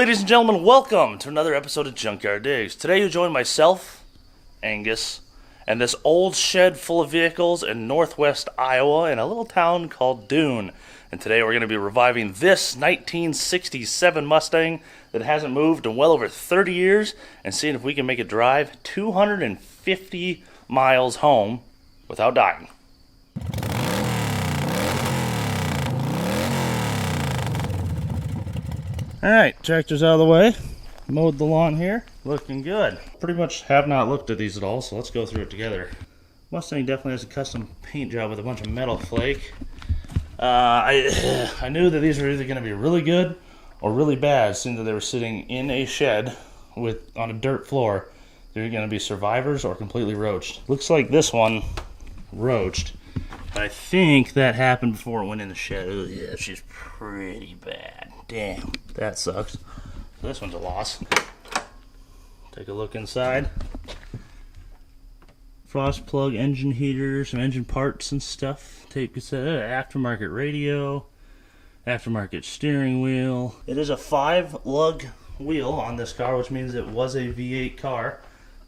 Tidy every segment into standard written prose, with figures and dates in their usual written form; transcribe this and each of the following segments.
Ladies and gentlemen, welcome to another episode of Junkyard Digs. Today you join myself, Angus, and this old shed full of vehicles in northwest Iowa in a little town called Dune. And today we're going to be reviving this 1967 Mustang that hasn't moved in well over 30 years and seeing if we can make it drive 250 miles home without dying. Alright, tractor's out of the way. Mowed the lawn here. Looking good. Pretty much have not looked at these at all, so let's go through it together. Mustang definitely has a custom paint job with a bunch of metal flake. I knew that these were either going to be really good or really bad, seeing that they were sitting in a shed on a dirt floor. They're going to be survivors or completely roached. Looks like this one roached. But I think that happened before it went in the shed. Ooh, yeah, she's pretty bad. Damn, that sucks. This one's a loss. Take a look inside. Frost plug, engine heater, some engine parts and stuff. Tape cassette, aftermarket radio, aftermarket steering wheel. It is a 5-lug wheel on this car, which means it was a V8 car.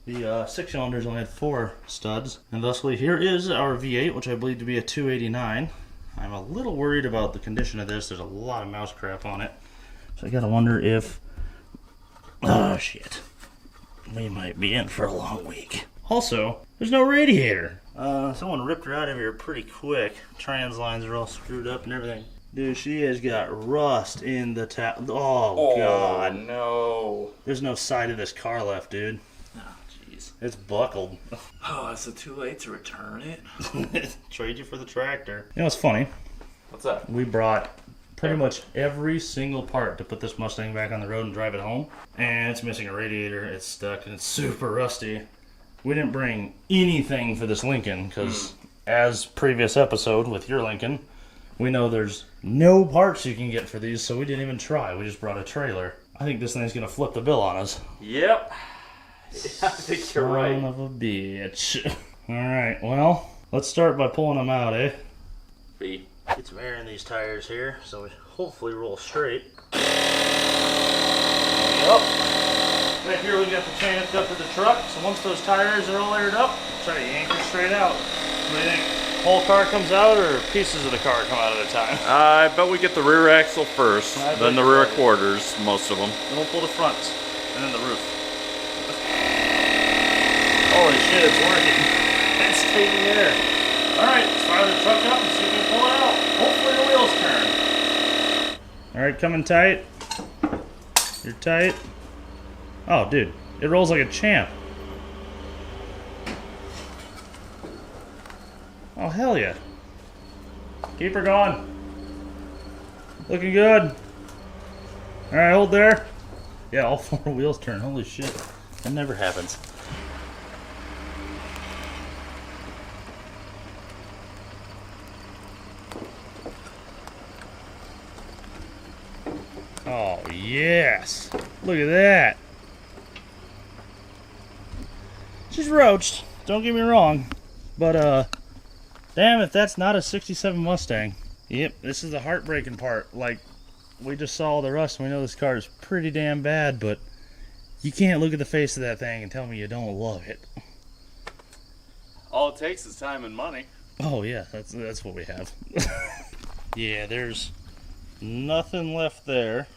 The 6 cylinders only had 4 studs. And thusly, here is our V8, which I believe to be a 289. I'm a little worried about the condition of this. There's a lot of mouse crap on it. So I gotta wonder if... oh, shit. We might be in for a long week. Also, there's no radiator. Someone ripped her out of here pretty quick. Trans lines are all screwed up and everything. Dude, she has got rust in the tap. Oh, God. No. There's no side of this car left, dude. It's buckled. Oh, is it too late to return it? Trade you for the tractor. You know what's funny? What's that? We brought pretty much every single part to put this Mustang back on the road and drive it home. And it's missing a radiator, it's stuck, and it's super rusty. We didn't bring anything for this Lincoln, because as previous episode with your Lincoln, we know there's no parts you can get for these, so we didn't even try. We just brought a trailer. I think this thing's going to flip the bill on us. Yep. I think you're right. Son of a bitch. Alright, well, let's start by pulling them out, eh? B. Get some air in these tires here, so we hopefully roll straight. Yep. Right here we got the chain hooked up to the truck, so once those tires are all aired up, we'll try to yank her straight out. What do you think? Whole car comes out, or pieces of the car come out at a time? I bet we get the rear axle first, then the rear quarters, most of them. Then we'll pull the fronts, and then the roof. Holy shit, it's working. It's taking air. Alright, let's fire the truck up and see if we can pull it out. Hopefully the wheels turn. Alright, coming tight. You're tight. Oh, dude, it rolls like a champ. Oh, hell yeah. Keep her going. Looking good. Alright, hold there. Yeah, all 4 wheels turn. Holy shit. That never happens. Oh, yes. Look at that. She's roached. Don't get me wrong. But, damn if that's not a 67 Mustang. Yep, this is the heartbreaking part. Like, we just saw the rust and we know this car is pretty damn bad, but you can't look at the face of that thing and tell me you don't love it. All it takes is time and money. Oh, yeah, that's what we have. Yeah, there's nothing left there.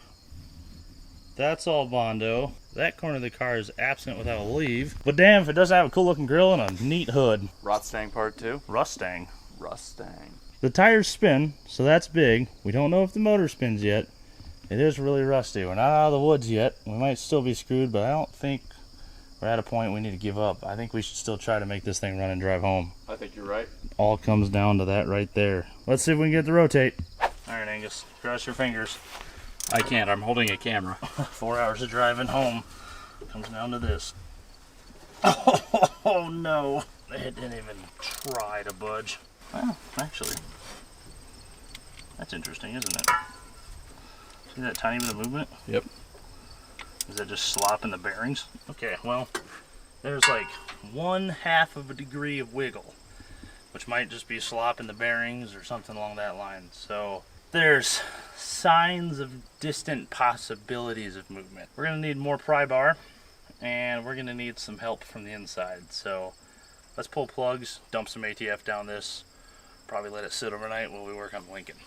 That's all Bondo. That corner of the car is absent without a leave. But damn if it doesn't have a cool looking grill and a neat hood. Rustang part 2? Rustang. Rustang. The tires spin, so that's big. We don't know if the motor spins yet. It is really rusty. We're not out of the woods yet. We might still be screwed, but I don't think we're at a point we need to give up. I think we should still try to make this thing run and drive home. I think you're right. All comes down to that right there. Let's see if we can get it to rotate. Alright, Angus, cross your fingers. I can't. I'm holding a camera. 4 hours of driving home comes down to this. Oh no. It didn't even try to budge. Well, actually, that's interesting, isn't it? See that tiny bit of movement? Yep. Is that just slop in the bearings? Okay, well, there's like 1/2 of a degree of wiggle, which might just be slop in the bearings or something along that line. So there's signs of distant possibilities of movement. We're going to need more pry bar, and we're going to need some help from the inside. So let's pull plugs, dump some ATF down this, probably let it sit overnight while we work on Lincoln.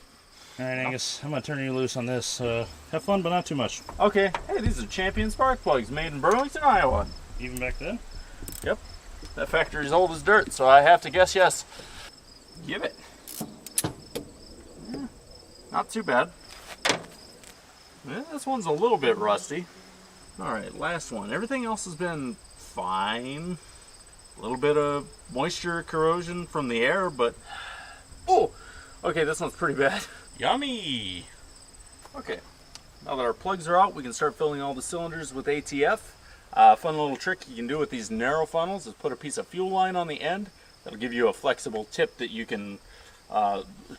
All right, Angus, I'm going to turn you loose on this. Have fun, but not too much. Okay. Hey, these are Champion spark plugs made in Burlington, Iowa. Even back then? Yep. That factory's old as dirt, so I have to guess yes. Give it. Yeah, not too bad. Yeah, this one's a little bit rusty. Alright, last one. Everything else has been fine. A little bit of moisture corrosion from the air, but... Oh! Okay, this one's pretty bad. Yummy! Okay, now that our plugs are out, we can start filling all the cylinders with ATF. Fun little trick you can do with these narrow funnels is put a piece of fuel line on the end. That'll give you a flexible tip that you can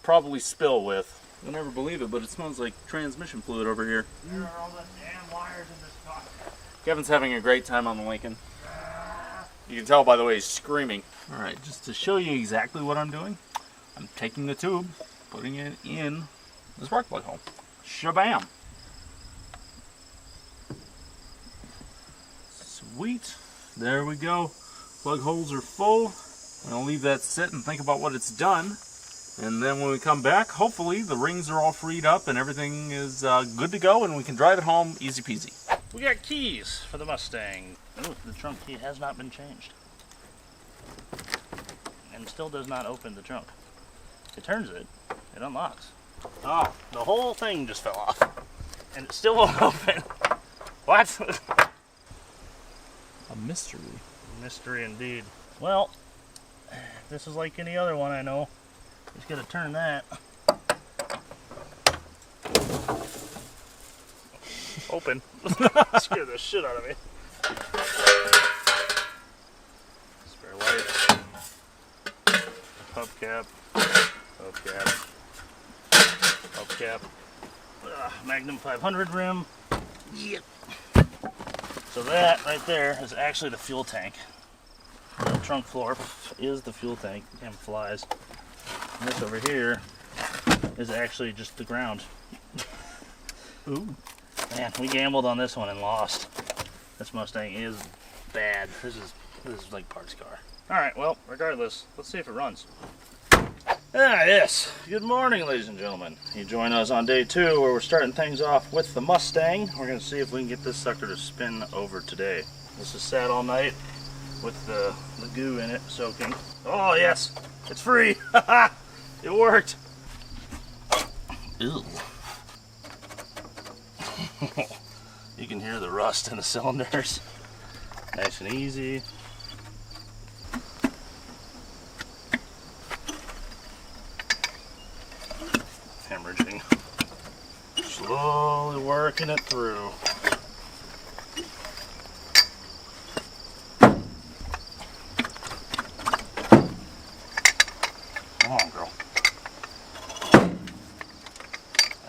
probably spill with. You'll never believe it, but it smells like transmission fluid over here. There are all the damn wires in this car. Kevin's having a great time on the Lincoln. You can tell by the way he's screaming. Alright, just to show you exactly what I'm doing, I'm taking the tube, putting it in the spark plug hole. Shabam! Sweet. There we go. Plug holes are full. I'm going to leave that sit and think about what it's done. And then when we come back, hopefully the rings are all freed up and everything is good to go and we can drive it home easy peasy. We got keys for the Mustang. Oh, the trunk key has not been changed. And still does not open the trunk. It turns it unlocks. Oh, the whole thing just fell off. And it still won't open. What? A mystery. Mystery indeed. Well, this is like any other one I know. Just gotta turn that. Open. Scared the shit out of me. Spare light. Hubcap. Hubcap. Hubcap. Magnum 500 rim. Yep. So that right there is actually the fuel tank. The trunk floor is the fuel tank. Damn flies. And this over here is actually just the ground. Ooh. Man, we gambled on this one and lost. This Mustang is bad. This is like parts car. Alright, well, regardless, let's see if it runs. Yes. Good morning, ladies and gentlemen. You join us on day 2 where we're starting things off with the Mustang. We're going to see if we can get this sucker to spin over today. This is sat all night with the goo in it soaking. Oh, yes. It's free. It worked. Ew. You can hear the rust in the cylinders. Nice and easy. Hemorrhaging. Slowly working it through. Come on, girl.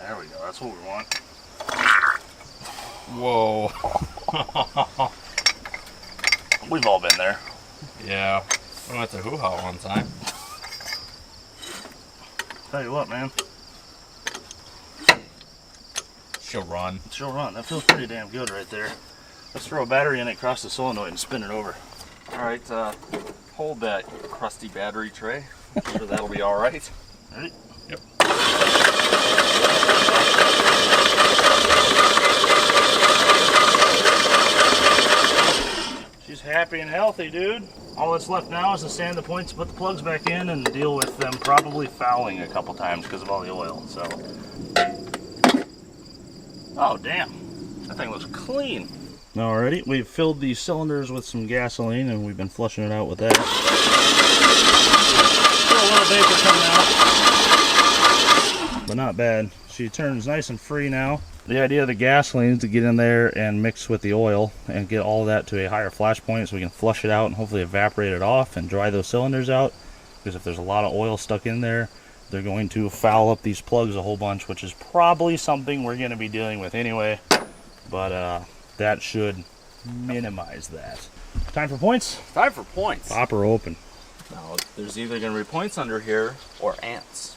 There we go. That's what we want. Whoa. We've all been there. Yeah. We went to hoo-ha one time. Tell you what, man. She'll run. She'll run. That feels pretty damn good right there. Let's throw a battery in it, cross the solenoid, and spin it over. Alright, hold that crusty battery tray. I'm sure that'll be alright. Ready? Yep. She's happy and healthy, dude. All that's left now is to sand the points, put the plugs back in, and deal with them probably fouling a couple times because of all the oil. So, oh damn, that thing looks clean. Alrighty, we've filled the cylinders with some gasoline, and we've been flushing it out with that. Still a little vapor coming out, but not bad. She turns nice and free now. The idea of the gasoline is to get in there and mix with the oil and get all of that to a higher flash point so we can flush it out and hopefully evaporate it off and dry those cylinders out. Because if there's a lot of oil stuck in there, they're going to foul up these plugs a whole bunch, which is probably something we're going to be dealing with anyway. But that should minimize that. Time for points? Time for points. Pop her open. Now, there's either going to be points under here or ants.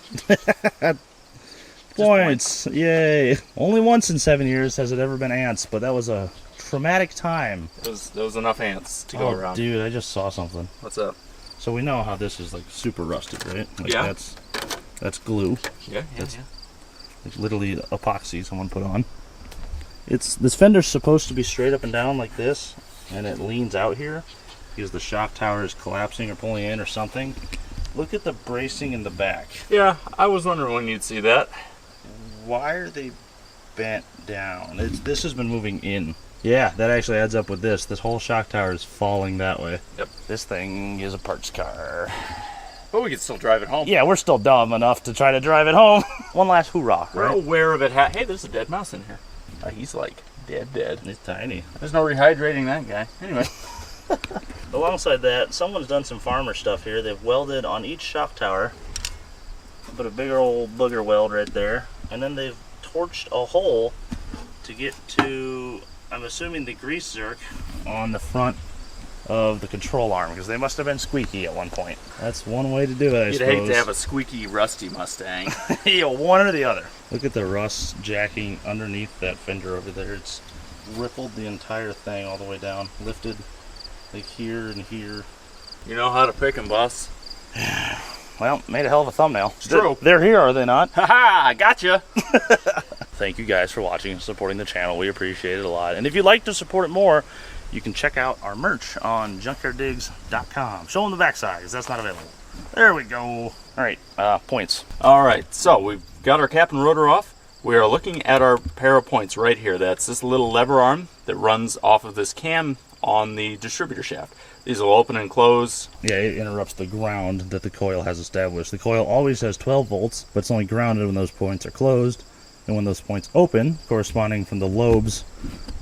points. Yay. Only once in 7 years has it ever been ants, but that was a traumatic time. There was enough ants to go around. Dude, I just saw something. What's up? So we know how this is like super rusted, right? Like Yeah. That's glue. Yeah. It's literally epoxy someone put on. This fender's supposed to be straight up and down like this, and it leans out here because the shock tower is collapsing or pulling in or something. Look at the bracing in the back. Yeah, I was wondering when you'd see that. Why are they bent down? This has been moving in. Yeah, that actually adds up with this. This whole shock tower is falling that way. Yep. This thing is a parts car. But we can still drive it home. Yeah, we're still dumb enough to try to drive it home. One last hoorah, We're right? aware of it. Hey, there's a dead mouse in here. He's like dead. It's tiny. There's no rehydrating that guy. Anyway. Alongside that, someone's done some farmer stuff here. They've welded on each shock tower, put a bigger old booger weld right there, and then they've torched a hole to get to, I'm assuming, the grease zerk on the front of the control arm, because they must have been squeaky at one point. That's one way to do it, I suppose. You'd hate to have a squeaky, rusty Mustang. Yeah, one or the other. Look at the rust jacking underneath that fender over there. It's rippled the entire thing all the way down, lifted like here and here. You know how to pick 'em, boss. Well, made a hell of a thumbnail. It's true. They're here, are they not? Haha, gotcha. Thank you guys for watching and supporting the channel. We appreciate it a lot. And if you'd like to support it more, you can check out our merch on junkyarddigs.com. Show them the backside, because that's not available. There we go. All right, points. All right, so we've got our cap and rotor off. We are looking at our pair of points right here. That's this little lever arm that runs off of this cam on the distributor shaft. These will open and close. Yeah, it interrupts the ground that the coil has established. The coil always has 12 volts, but it's only grounded when those points are closed. And when those points open, corresponding from the lobes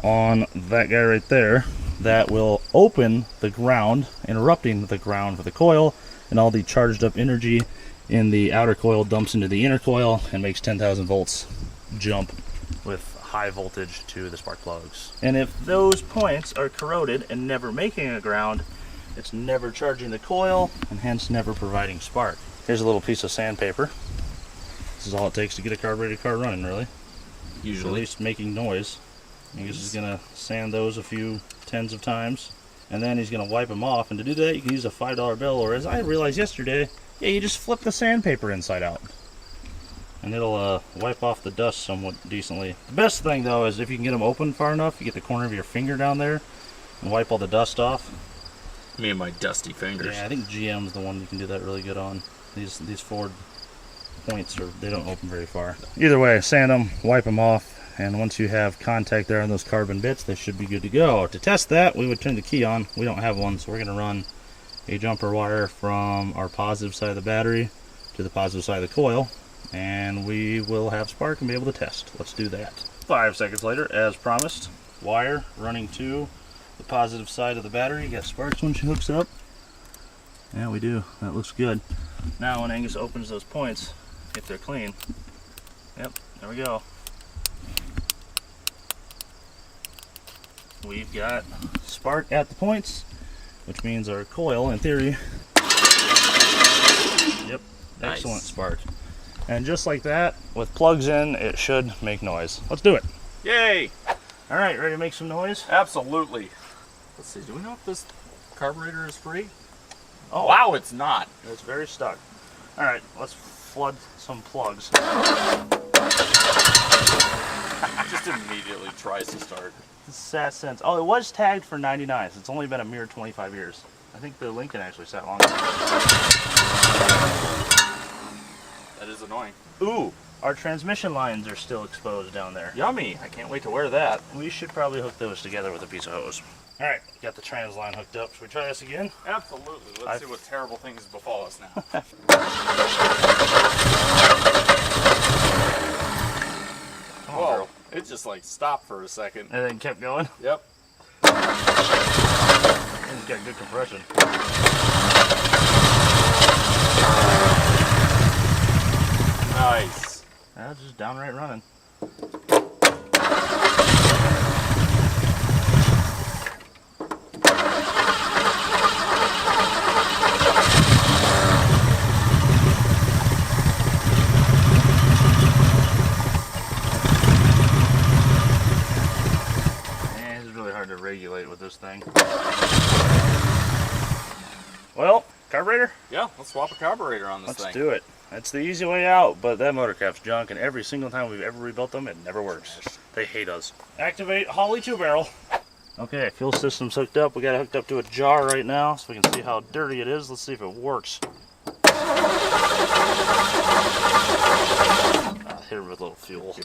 on that guy right there, that will open the ground, interrupting the ground for the coil, and all the charged up energy in the outer coil dumps into the inner coil and makes 10,000 volts jump with high voltage to the spark plugs. And if those points are corroded and never making a ground, it's never charging the coil and hence never providing spark. Here's a little piece of sandpaper. This is all it takes to get a carbureted car running, really. Usually. At least making noise. He's just gonna sand those a few tens of times, and then he's gonna wipe them off. And to do that, you can use a $5 bill, or as I realized yesterday, yeah, you just flip the sandpaper inside out, and it'll wipe off the dust somewhat decently. The best thing though is if you can get them open far enough, you get the corner of your finger down there and wipe all the dust off. Me and my dusty fingers. Yeah, I think GM's the one you can do that really good on. These Ford points they don't open very far. Either way, sand them, wipe them off, and once you have contact there on those carbon bits, they should be good to go. To test that, we would turn the key on. We don't have one, so we're going to run a jumper wire from our positive side of the battery to the positive side of the coil, and we will have spark and be able to test. Let's do that. 5 seconds later, as promised, wire running to the positive side of the battery. You got sparks when she hooks up. Yeah, we do. That looks good. Now when Angus opens those points, if they're clean, yep, there we go. We've got spark at the points, which means our coil, in theory, yep, Nice. excellent spark. And just like that, with plugs in, it should make noise. Let's do it. Yay! All right, ready to make some noise? Absolutely. Let's see, do we know if this carburetor is free? Oh, wow, it's not. It's very stuck. All right, let's flood some plugs. Just immediately tries to start. Sat since, oh, it was tagged for 99, so it's only been a mere 25 years. I think the Lincoln actually sat longer. That is annoying. Ooh, our transmission lines are still exposed down there. Yummy. I can't wait to wear that. We should probably hook those together with a piece of hose. All right, got the trans line hooked up. Should we try this again? Absolutely. Let's see what terrible things befall us now. Whoa. It just like stopped for a second. And then kept going. Yep. It's got good compression. Nice. That's just downright running. hard to regulate with this thing. Well, carburetor? Yeah, let's swap a carburetor on this thing. Let's do it. That's the easy way out, but that motorcraft's junk, and every single time we've ever rebuilt them, it never works. They hate us. Activate Holly 2-barrel. Okay, fuel system's hooked up. We got it hooked up to a jar right now, so we can see how dirty it is. Let's see if it works. Hit her with a little fuel.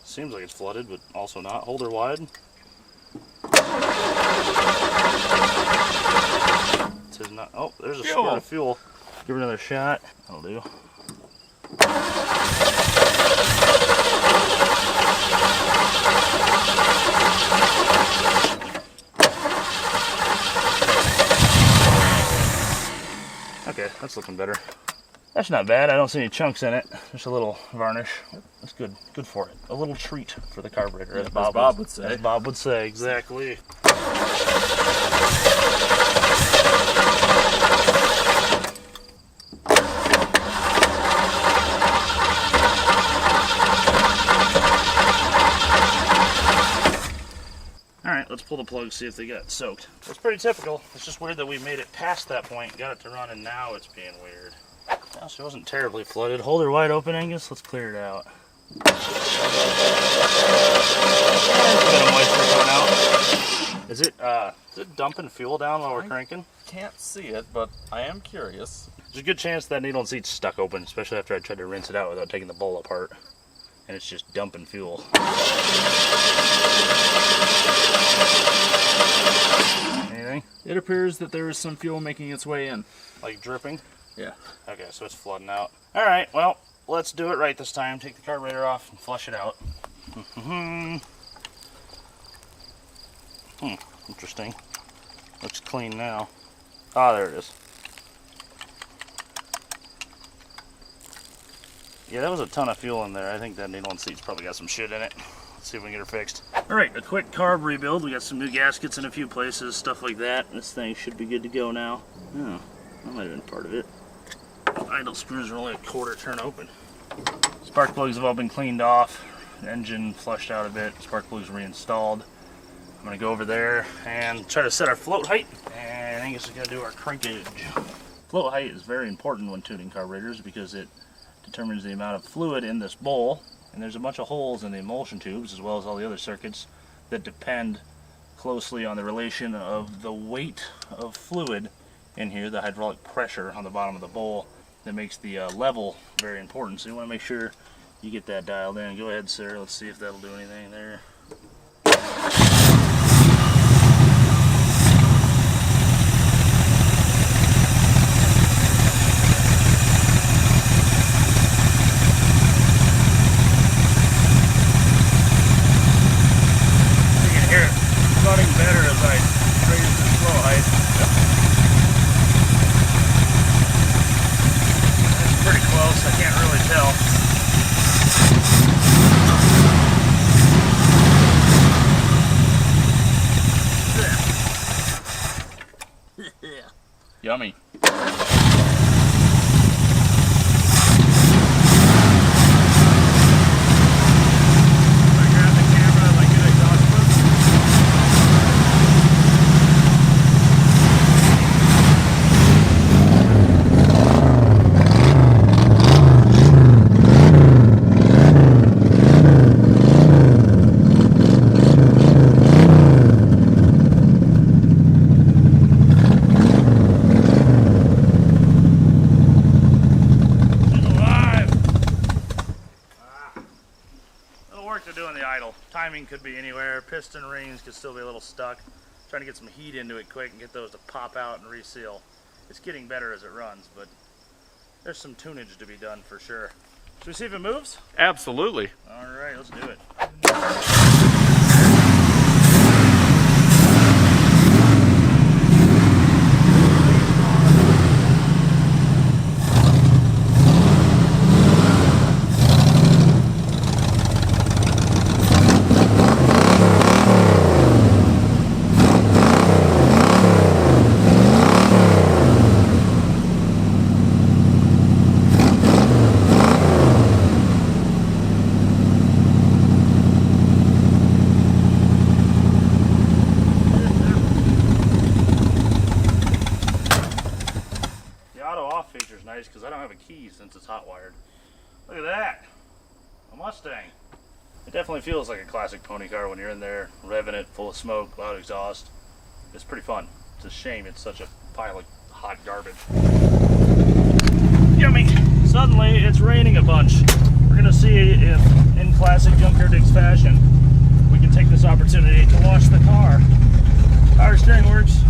Seems like it's flooded, but also not. Hold her wide. It says not. Oh, there's a squirt of fuel. Give her another shot. That'll do. Okay, that's looking better. That's not bad. I don't see any chunks in it. Just a little varnish. That's good. Good for it. A little treat for the carburetor, as Bob would say. As Bob would say, exactly. Alright, let's pull the plug, see if they got soaked. It's pretty typical. It's just weird that we made it past that point, got it to run, and now it's being weird. Well, she wasn't terribly flooded. Hold her wide open, Angus. Let's clear it out. A bit of moisture coming out. Is it dumping fuel down while we're cranking? Can't see it, but I am curious. There's a good chance that needle and seat's stuck open, especially after I tried to rinse it out without taking the bowl apart. And it's just dumping fuel. Anything? It appears that there is some fuel making its way in. Like dripping? Yeah. Okay, so it's flooding out. Alright, well, let's do it right this time. Take the carburetor off and flush it out. Interesting. Looks clean now. Ah, there it is. Yeah, that was a ton of fuel in there. I think that needle and seat's probably got some shit in it. Let's see if we can get her fixed. Alright, a quick carb rebuild. We got some new gaskets in a few places, stuff like that. This thing should be good to go now. Oh, that might have been part of it. Idle screws are only a quarter turn open. Spark plugs have all been cleaned off. The engine flushed out a bit. Spark plugs reinstalled. I'm going to go over there and try to set our float height. And I think it's going to do our crankage. Float height is very important when tuning carburetors because it determines the amount of fluid in this bowl. And there's a bunch of holes in the emulsion tubes as well as all the other circuits that depend closely on the relation of the weight of fluid in here, the hydraulic pressure on the bottom of the bowl that makes the level very important. So you want to make sure you get that dialed in. Go ahead, sir. Let's see if that'll do anything there. You can hear it running better as I raise the flow height. Pretty close, I can't really tell. Yummy. Timing could be anywhere. Piston rings could still be a little stuck. Trying to get some heat into it quick and get those to pop out and reseal. It's getting better as it runs, but there's some tunage to be done for sure. Should we see if it moves? Absolutely. All right, let's do it. auto off feature is nice because I don't have a key since it's hot wired. Look at that, a Mustang. It definitely feels like a classic pony car when you're in there, revving it, full of smoke, loud exhaust. It's pretty fun. It's a shame it's such a pile of hot garbage. Yummy! Suddenly, it's raining a bunch. We're gonna see if, in classic Junkyard Digs fashion, we can take this opportunity to wash the car. Power steering works.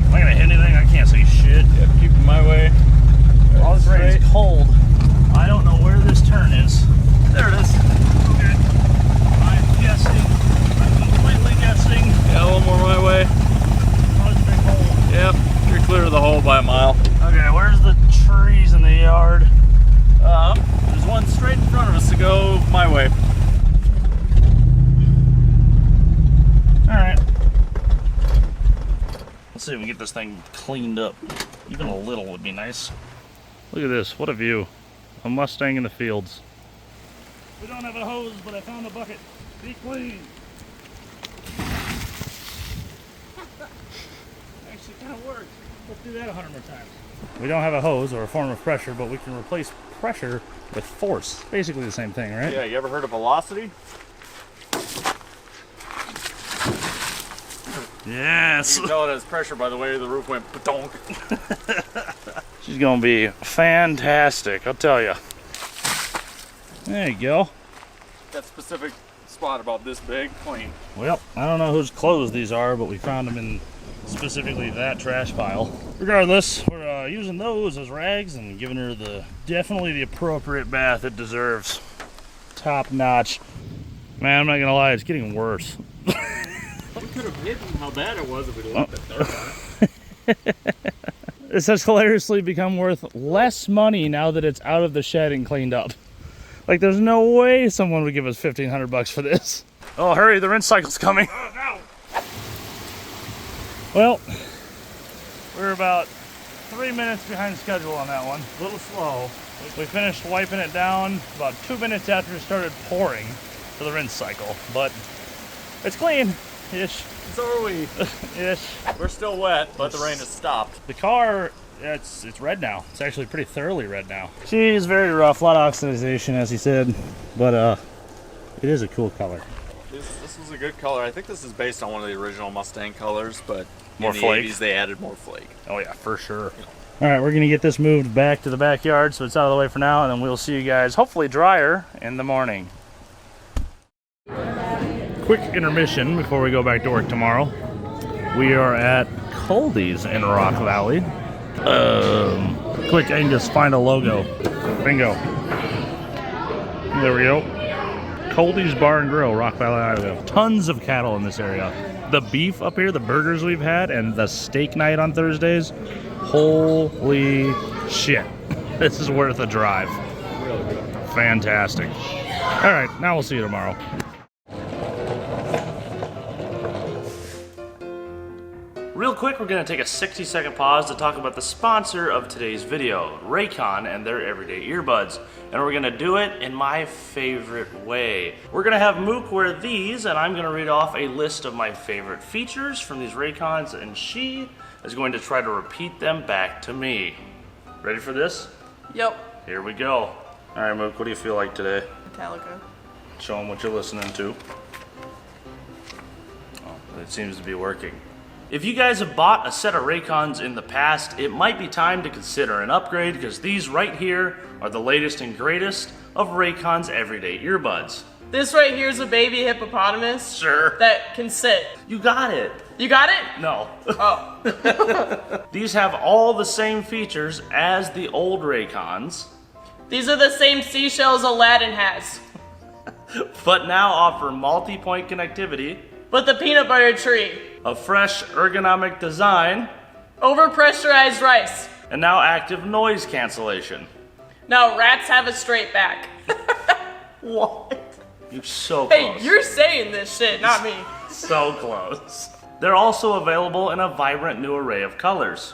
Am I gonna hit anything? I can't see shit. Yep, keep it my way. All this rain is cold. I don't know where this turn is. There it is. Okay. I'm guessing. I'm completely guessing. Yeah, a little more my way. Oh, it's a big hole. Yep, you're clear of the hole by a mile. Okay, where's the trees in the yard? There's one straight in front of us to go my way. Alright. Let's see if we can get this thing cleaned up. Even a little would be nice. Look at this, what a view. A Mustang in the fields. We don't have a hose, but I found a bucket. Be clean. Actually kind of worked. Let's do that 100 more times. We don't have a hose or a form of pressure, but we can replace pressure with force. Basically the same thing, right? Yeah, you ever heard of velocity? Yes. You can tell it has pressure by the way the roof went ba-donk. She's gonna be fantastic, I'll tell you. There you go. That specific spot about this big, clean. Well, I don't know whose clothes these are, but we found them in specifically that trash pile. Regardless, we're using those as rags and giving her definitely the appropriate bath it deserves. Top notch. Man, I'm not gonna lie, it's getting worse. We could have hidden how bad it was if we left it there. This has hilariously become worth less money now that it's out of the shed and cleaned up. Like, there's no way someone would give us $1,500 for this. Oh, hurry, the rinse cycle's coming. Oh, no. Well, we're about 3 minutes behind schedule on that one. A little slow. We finished wiping it down about 2 minutes after it started pouring for the rinse cycle. But it's clean-ish. So are we. Ish. We're still wet, but the rain has stopped. The car, it's red now. It's actually pretty thoroughly red now. She's very rough, a lot of oxidization, as he said, but it is a cool color. This was a good color. I think this is based on one of the original Mustang colors, but More in the flake. 80s they added more flake. Oh yeah, for sure. All right, we're gonna get this moved back to the backyard, so it's out of the way for now, and then we'll see you guys, hopefully drier, in the morning. Quick intermission before we go back to work tomorrow. We are at Coldie's in Rock Valley. Quick, I can just find a logo. Bingo. There we go. Coldie's Bar and Grill, Rock Valley, Idaho. Tons of cattle in this area. The beef up here, the burgers we've had, and the steak night on Thursdays. Holy shit. This is worth a drive. Really good. Fantastic. All right, now we'll see you tomorrow. Real quick, we're going to take a 60-second pause to talk about the sponsor of today's video, Raycon and their everyday earbuds. And we're going to do it in my favorite way. We're going to have Mook wear these, and I'm going to read off a list of my favorite features from these Raycons, and she is going to try to repeat them back to me. Ready for this? Yep. Here we go. All right, Mook, what do you feel like today? Metallica. Show them what you're listening to. Oh, it seems to be working. If you guys have bought a set of Raycons in the past, it might be time to consider an upgrade because these right here are the latest and greatest of Raycon's everyday earbuds. This right here is a baby hippopotamus. Sure. That can sit. You got it. You got it? No. Oh. These have all the same features as the old Raycons, These are the same seashells Aladdin has. but now offer multi-point connectivity, But the peanut butter tree. a fresh ergonomic design, Overpressurized rice. and now active noise cancellation. Now rats have a straight back. What? You're so Hey, close. you're saying this shit, not me. So close. They're also available in a vibrant new array of colors.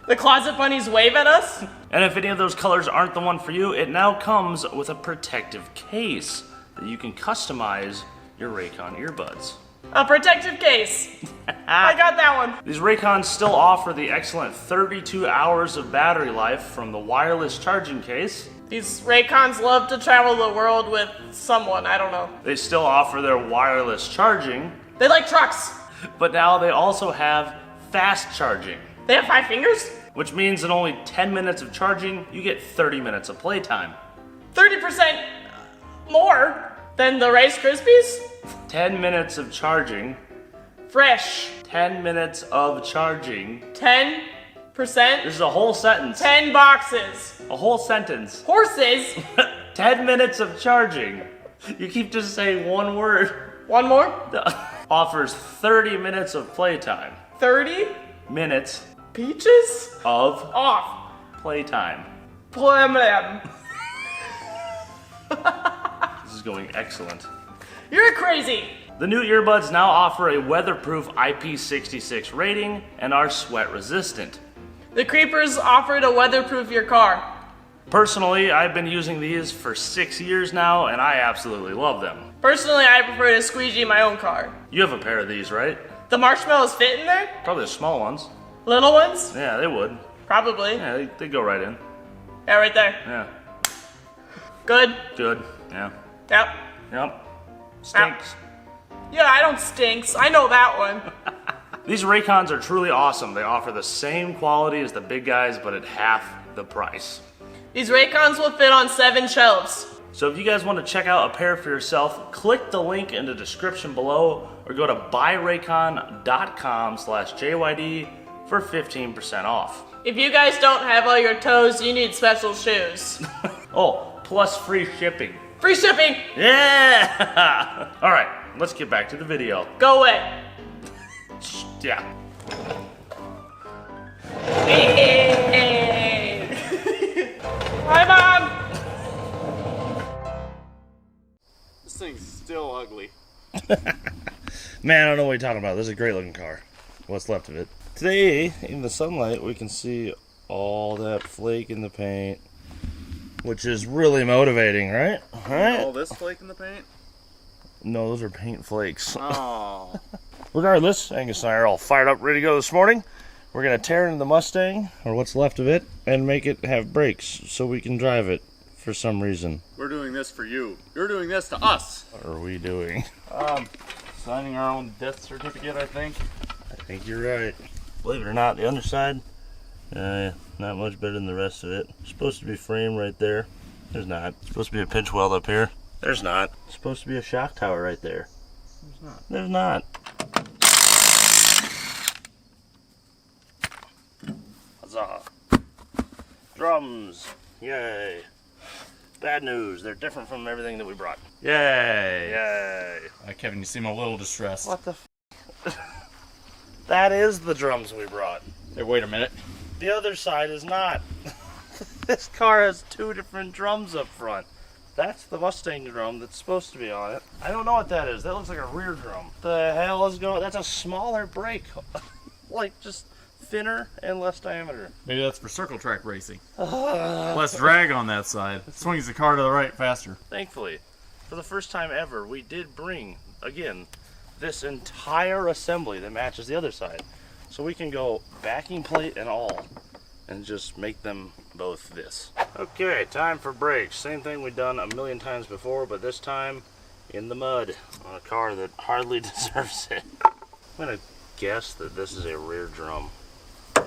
The closet bunnies wave at us? And if any of those colors aren't the one for you, it now comes with a protective case that you can customize your Raycon earbuds. A protective case. I got that one. These Raycons still offer the excellent 32 hours of battery life from the wireless charging case. These Raycons love to travel the world with someone, I don't know. They still offer their wireless charging, They like trucks. but now they also have fast charging, They have 5 fingers? which means in only 10 minutes of charging, you get 30 minutes of playtime. 30% more than the Rice Krispies? 10 minutes of charging, Fresh. 10 minutes of charging. 10%? This is a whole sentence. 10 boxes. A whole sentence. Horses. 10 minutes of charging. You keep just saying one word. One more? Offers 30 minutes of playtime. 30 Minutes peaches? of Off. playtime. Blam. This is going excellent. You're crazy. The new earbuds now offer a weatherproof IP66 rating and are sweat resistant. The creepers offer to weatherproof your car. Personally, I've been using these for 6 years now and I absolutely love them. Personally, I prefer to squeegee my own car. You have a pair of these, right? The marshmallows fit in there? Probably the small ones. Little ones? Yeah, they would. Probably. Yeah, they go right in. Yeah, right there. Yeah. Good. Good. Yeah. Yep. Yep. Stinks. Yeah, I don't stinks. I know that one. These Raycons are truly awesome. They offer the same quality as the big guys, but at half the price. These Raycons will fit on 7 shelves. So if you guys want to check out a pair for yourself, click the link in the description below or go to buyraycon.com/JYD for 15% off. If you guys don't have all your toes, you need special shoes. Oh, plus free shipping. Free shipping! Yeah! All right, let's get back to the video. Go away. Yeah. Hey. Hi, Mom! This thing's still ugly. Man, I don't know what you're talking about. This is a great looking car. What's left of it. Today, in the sunlight, we can see all that flake in the paint, which is really motivating, right? All this flake in the paint? No, those are paint flakes. Oh. Regardless, Angus and I are all fired up, ready to go this morning. We're going to tear into the Mustang, or what's left of it, and make it have brakes so we can drive it for some reason. We're doing this for you. You're doing this to us. What are we doing? Signing our own death certificate, I think. I think you're right. Believe it or not, the underside, not much better than the rest of it. It's supposed to be frame right there. There's not. It's supposed to be a pinch weld up here. There's not. It's supposed to be a shock tower right there. There's not. There's not. Huzzah. Drums. Yay. Bad news. They're different from everything that we brought. Yay. Yay. Kevin, you seem a little distressed. What the f? That is the drums we brought. Hey, wait a minute. The other side is not. This car has 2 different drums up front. That's the Mustang drum that's supposed to be on it. I don't know what that is. That looks like a rear drum. The hell is going? That's a smaller brake. Like just thinner and less diameter. Maybe that's for circle track racing. Less drag on that side. It swings the car to the right faster. Thankfully, for the first time ever, we did bring, again, this entire assembly that matches the other side. So we can go backing plate and all, and just make them both this. Okay, time for brakes. Same thing we've done a million times before, but this time in the mud on a car that hardly deserves it. I'm gonna guess that this is a rear drum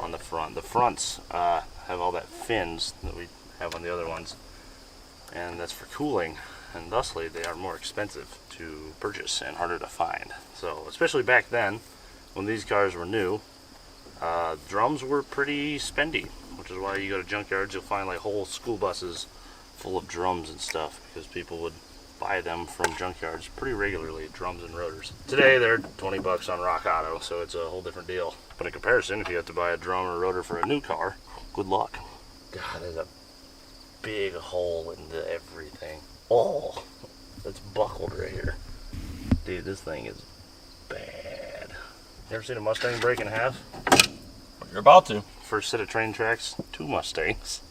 on the front. The fronts have all that fins that we have on the other ones, and that's for cooling, and thusly they are more expensive to purchase and harder to find. So especially back then when these cars were new, drums were pretty spendy, which is why you go to junkyards, you'll find like whole school buses full of drums and stuff, because people would buy them from junkyards pretty regularly, drums and rotors. Today they're 20 bucks on Rock Auto, so it's a whole different deal. But in comparison, if you have to buy a drum or a rotor for a new car, good luck. God, there's a big hole in everything. Oh, it's buckled right here. Dude, this thing is bad. You ever seen a Mustang break in half? You're about to. First set of train tracks, 2 Mustangs.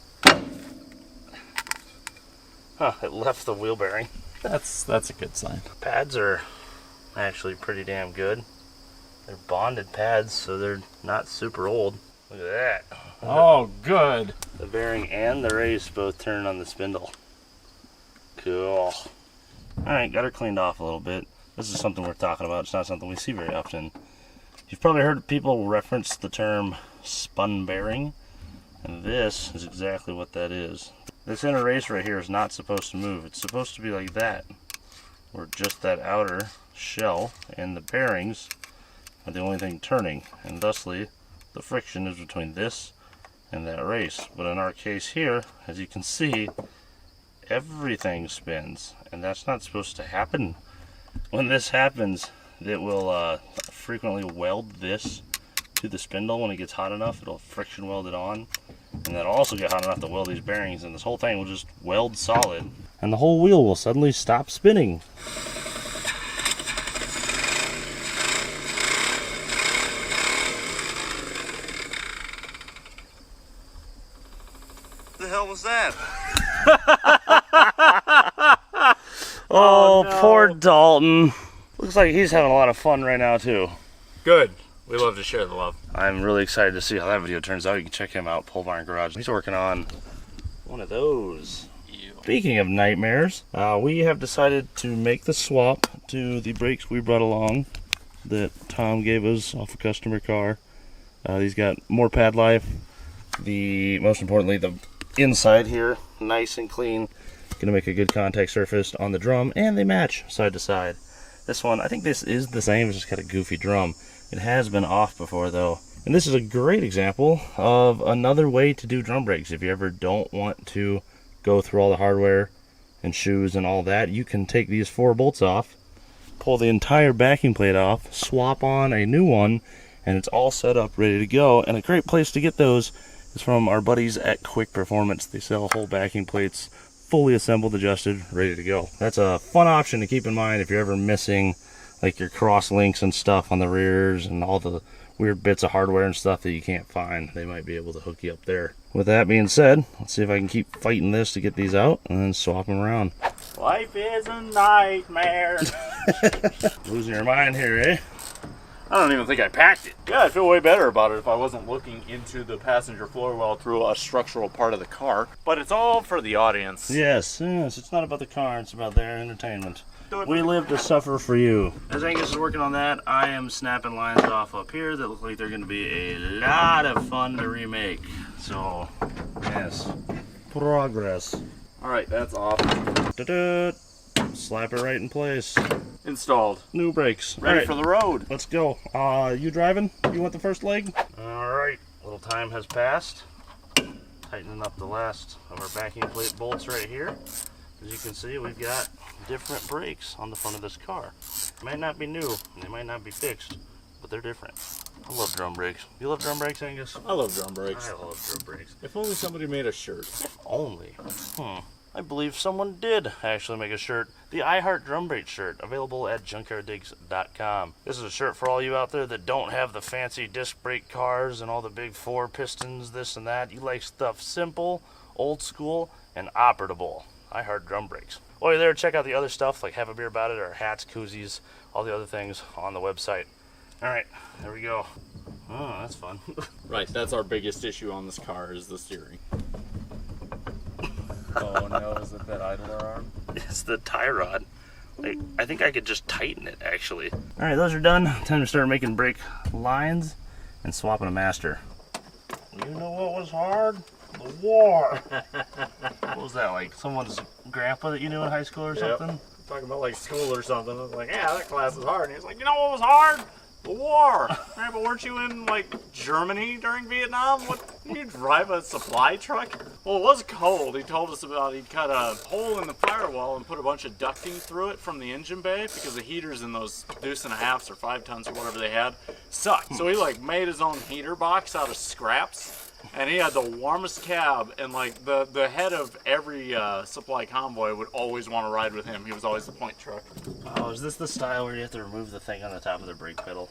Huh, it left the wheel bearing. That's a good sign. Pads are actually pretty damn good. They're bonded pads, so they're not super old. Look at that. Oh, good. The bearing and the race both turn on the spindle. Cool. Alright, got her cleaned off a little bit. This is something worth talking about. It's not something we see very often. You've probably heard people reference the term spun bearing, and this is exactly what that is. This inner race right here is not supposed to move. It's supposed to be like that, where just that outer shell and the bearings are the only thing turning, and thusly the friction is between this and that race. But in our case here, as you can see, everything spins, and that's not supposed to happen. When this happens, it will frequently weld this to the spindle. When it gets hot enough, it'll friction weld it on, and that'll also get hot enough to weld these bearings, and this whole thing will just weld solid, and the whole wheel will suddenly stop spinning. What the hell was that? Oh, no. Poor Dalton. Looks like he's having a lot of fun right now, too. Good. We love to share the love. I'm really excited to see how that video turns out. You can check him out, Pole Barn Garage. He's working on one of those. Ew. Speaking of nightmares, we have decided to make the swap to the brakes we brought along that Tom gave us off a customer car. These got more pad life. Most importantly, the inside here, nice and clean. Gonna make a good contact surface on the drum, and they match side to side. This one, I think this is the same, it's just got a goofy drum. It has been off before though. And this is a great example of another way to do drum brakes. If you ever don't want to go through all the hardware and shoes and all that, you can take these 4 bolts off, pull the entire backing plate off, swap on a new one, and it's all set up, ready to go. And a great place to get those is from our buddies at Quick Performance. They sell whole backing plates, fully assembled, adjusted, ready to go. That's a fun option to keep in mind if you're ever missing like your cross links and stuff on the rears and all the weird bits of hardware and stuff that you can't find. They might be able to hook you up there. With that being said, let's see if I can keep fighting this to get these out and then swap them around. Life is a nightmare. Losing your mind here, eh? I don't even think I packed it. Yeah, I'd feel way better about it if I wasn't looking into the passenger floor well through a structural part of the car. But it's all for the audience. Yes, it's not about the car, it's about their entertainment. We live to suffer for you. As Angus is working on that, I am snapping lines off up here that look like they're going to be a lot of fun to remake. So, yes, progress. All right, that's off. Da-da. Slap it right in place. Installed. New brakes. Ready for the road. Let's go. You driving? You want the first leg? Alright, little time has passed. Tightening up the last of our backing plate bolts right here. As you can see, we've got different brakes on the front of this car. They might not be new, and they might not be fixed, but they're different. I love drum brakes. You love drum brakes, Angus? I love drum brakes. I love drum brakes. If only somebody made a shirt. If only. I believe someone did actually make a shirt. The I Heart Drum Brake shirt, available at junkyarddigs.com. This is a shirt for all you out there that don't have the fancy disc brake cars and all the big 4 pistons, this and that. You like stuff simple, old school, and operable. I Heart Drum Brakes. While you're there, check out the other stuff, like Have a Beer About It, or hats, koozies, all the other things on the website. Alright, there we go. Oh, that's fun. Right, that's our biggest issue on this car, is the steering. Oh no, is it that idler arm? It's the tie rod. I think I could just tighten it, actually. Alright, those are done. Time to start making brake lines and swapping a master. You know what was hard? The war. What was that, like someone's grandpa that you knew in high school or something? Yep. Talking about like school or something. I was like, yeah, that class is hard. And he's like, you know what was hard? The war. Right, but weren't you in like Germany during Vietnam? What, did you drive a supply truck? Well, it was cold. He told us about he'd cut a hole in the firewall and put a bunch of ducting through it from the engine bay because the heaters in those 2.5s or 5 tons or whatever they had sucked. So he like made his own heater box out of scraps. And he had the warmest cab, and like the head of every supply convoy would always want to ride with him. He was always the point truck. Oh, is this the style where you have to remove the thing on the top of the brake pedal?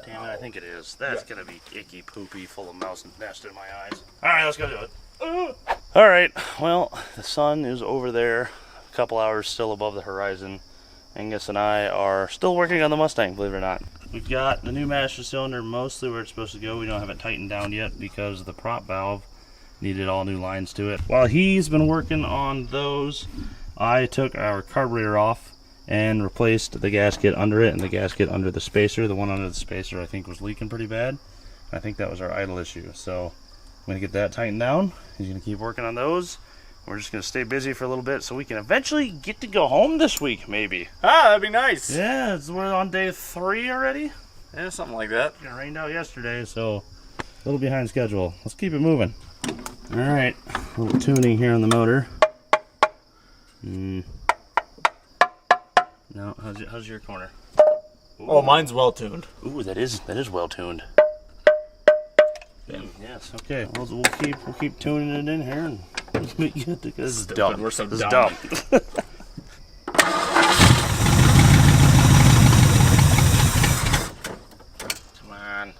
Damn it, I think it is. That's gonna be icky poopy, full of mouse and nest in my eyes. Alright, let's go do it. Alright, well, the sun is over there, a couple hours still above the horizon. Angus and I are still working on the Mustang, believe it or not. We've got the new master cylinder mostly where it's supposed to go. We don't have it tightened down yet because the prop valve needed all new lines to it. While he's been working on those, I took our carburetor off and replaced the gasket under it and the gasket under the spacer. The one under the spacer I think was leaking pretty bad. I think that was our idle issue. So I'm gonna get that tightened down. He's gonna keep working on those. We're just gonna stay busy for a little bit so we can eventually get to go home this week, maybe. Ah, that'd be nice. Yeah, we're on day 3 already. Yeah, something like that. It rained out yesterday, so a little behind schedule. Let's keep it moving. All right, a little tuning here on the motor. No, how's your corner? Ooh. Oh, mine's well tuned. Ooh, that is well tuned. Yes, okay. We'll keep tuning it in here and make it. This is dumb. We're so This dumb. is dumb. Come on.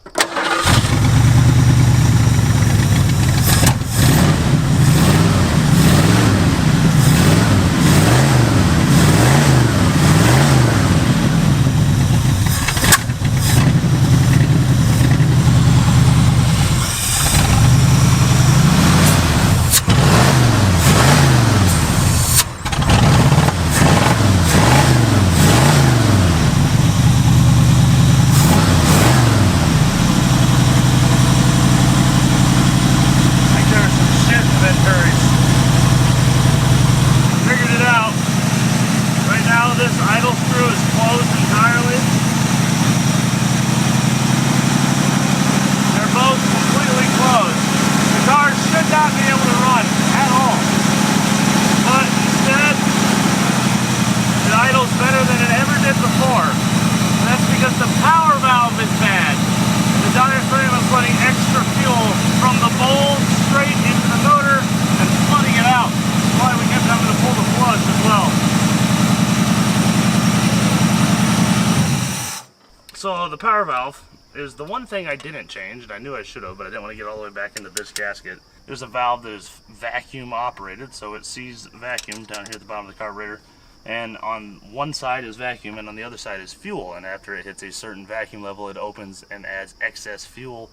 So the power valve is the one thing I didn't change, and I knew I should have, but I didn't want to get all the way back into this gasket. There's a valve that is vacuum operated, so it sees vacuum down here at the bottom of the carburetor, and on one side is vacuum and on the other side is fuel, and after it hits a certain vacuum level it opens and adds excess fuel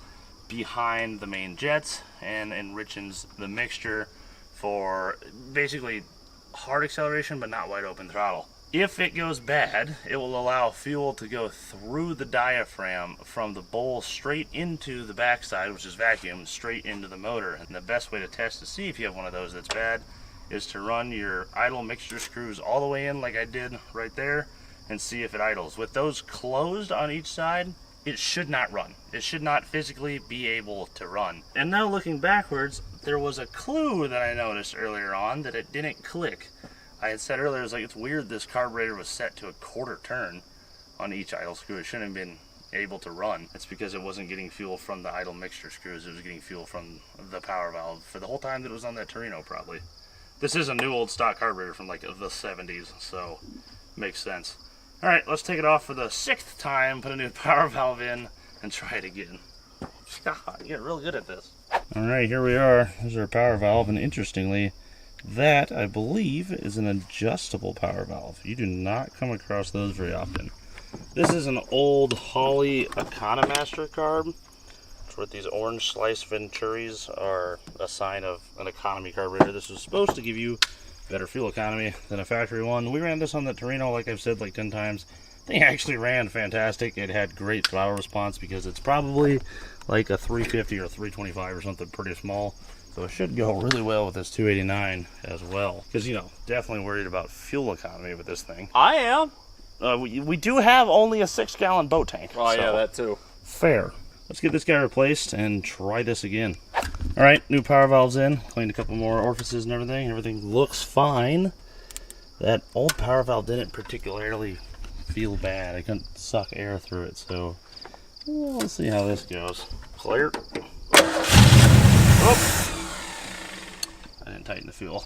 behind the main jets and enriches the mixture for basically hard acceleration but not wide open throttle. If it goes bad, it will allow fuel to go through the diaphragm from the bowl straight into the backside, which is vacuum, straight into the motor. And the best way to test to see if you have one of those that's bad is to run your idle mixture screws all the way in like I did right there and see if it idles. With those closed on each side, it should not run. It should not physically be able to run. And now looking backwards, there was a clue that I noticed earlier on that it didn't click. I had said earlier, it's weird this carburetor was set to a quarter turn on each idle screw. It shouldn't have been able to run. It's because it wasn't getting fuel from the idle mixture screws. It was getting fuel from the power valve for the whole time that it was on that Torino, probably. This is a new old stock carburetor from like the 70s, so makes sense. All right, let's take it off for the 6th time, put a new power valve in, and try it again. You get real good at this. All right, here we are. There's our power valve, and interestingly, that, I believe, is an adjustable power valve. You do not come across those very often. This is an old Holley Economaster carb. With these orange slice venturis are a sign of an economy carburetor. This is supposed to give you better fuel economy than a factory one. We ran this on the Torino, like I've said like 10 times. The thing actually ran fantastic. It had great throttle response because it's probably like a 350 or 325 or something pretty small. So it should go really well with this 289 as well. Because, you know, definitely worried about fuel economy with this thing. I am. We do have only a 6-gallon boat tank. Oh, so yeah, that too. Fair. Let's get this guy replaced and try this again. All right, new power valves in. Cleaned a couple more orifices and everything. Everything looks fine. That old power valve didn't particularly feel bad. I couldn't suck air through it, so let's see how this goes. Clear. Oh. I didn't tighten the fuel.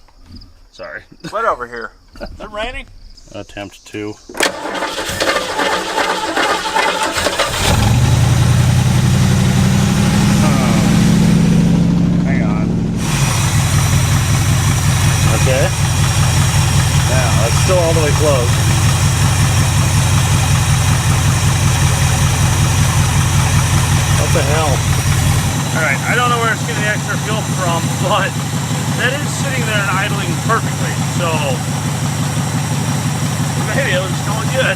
Sorry. Right over here. Is it raining? Attempt 2. Hang on. Okay. Now, that's still all the way closed. What the hell? Alright, I don't know where it's getting the extra fuel from, but that is sitting there and idling perfectly, so maybe it was going good.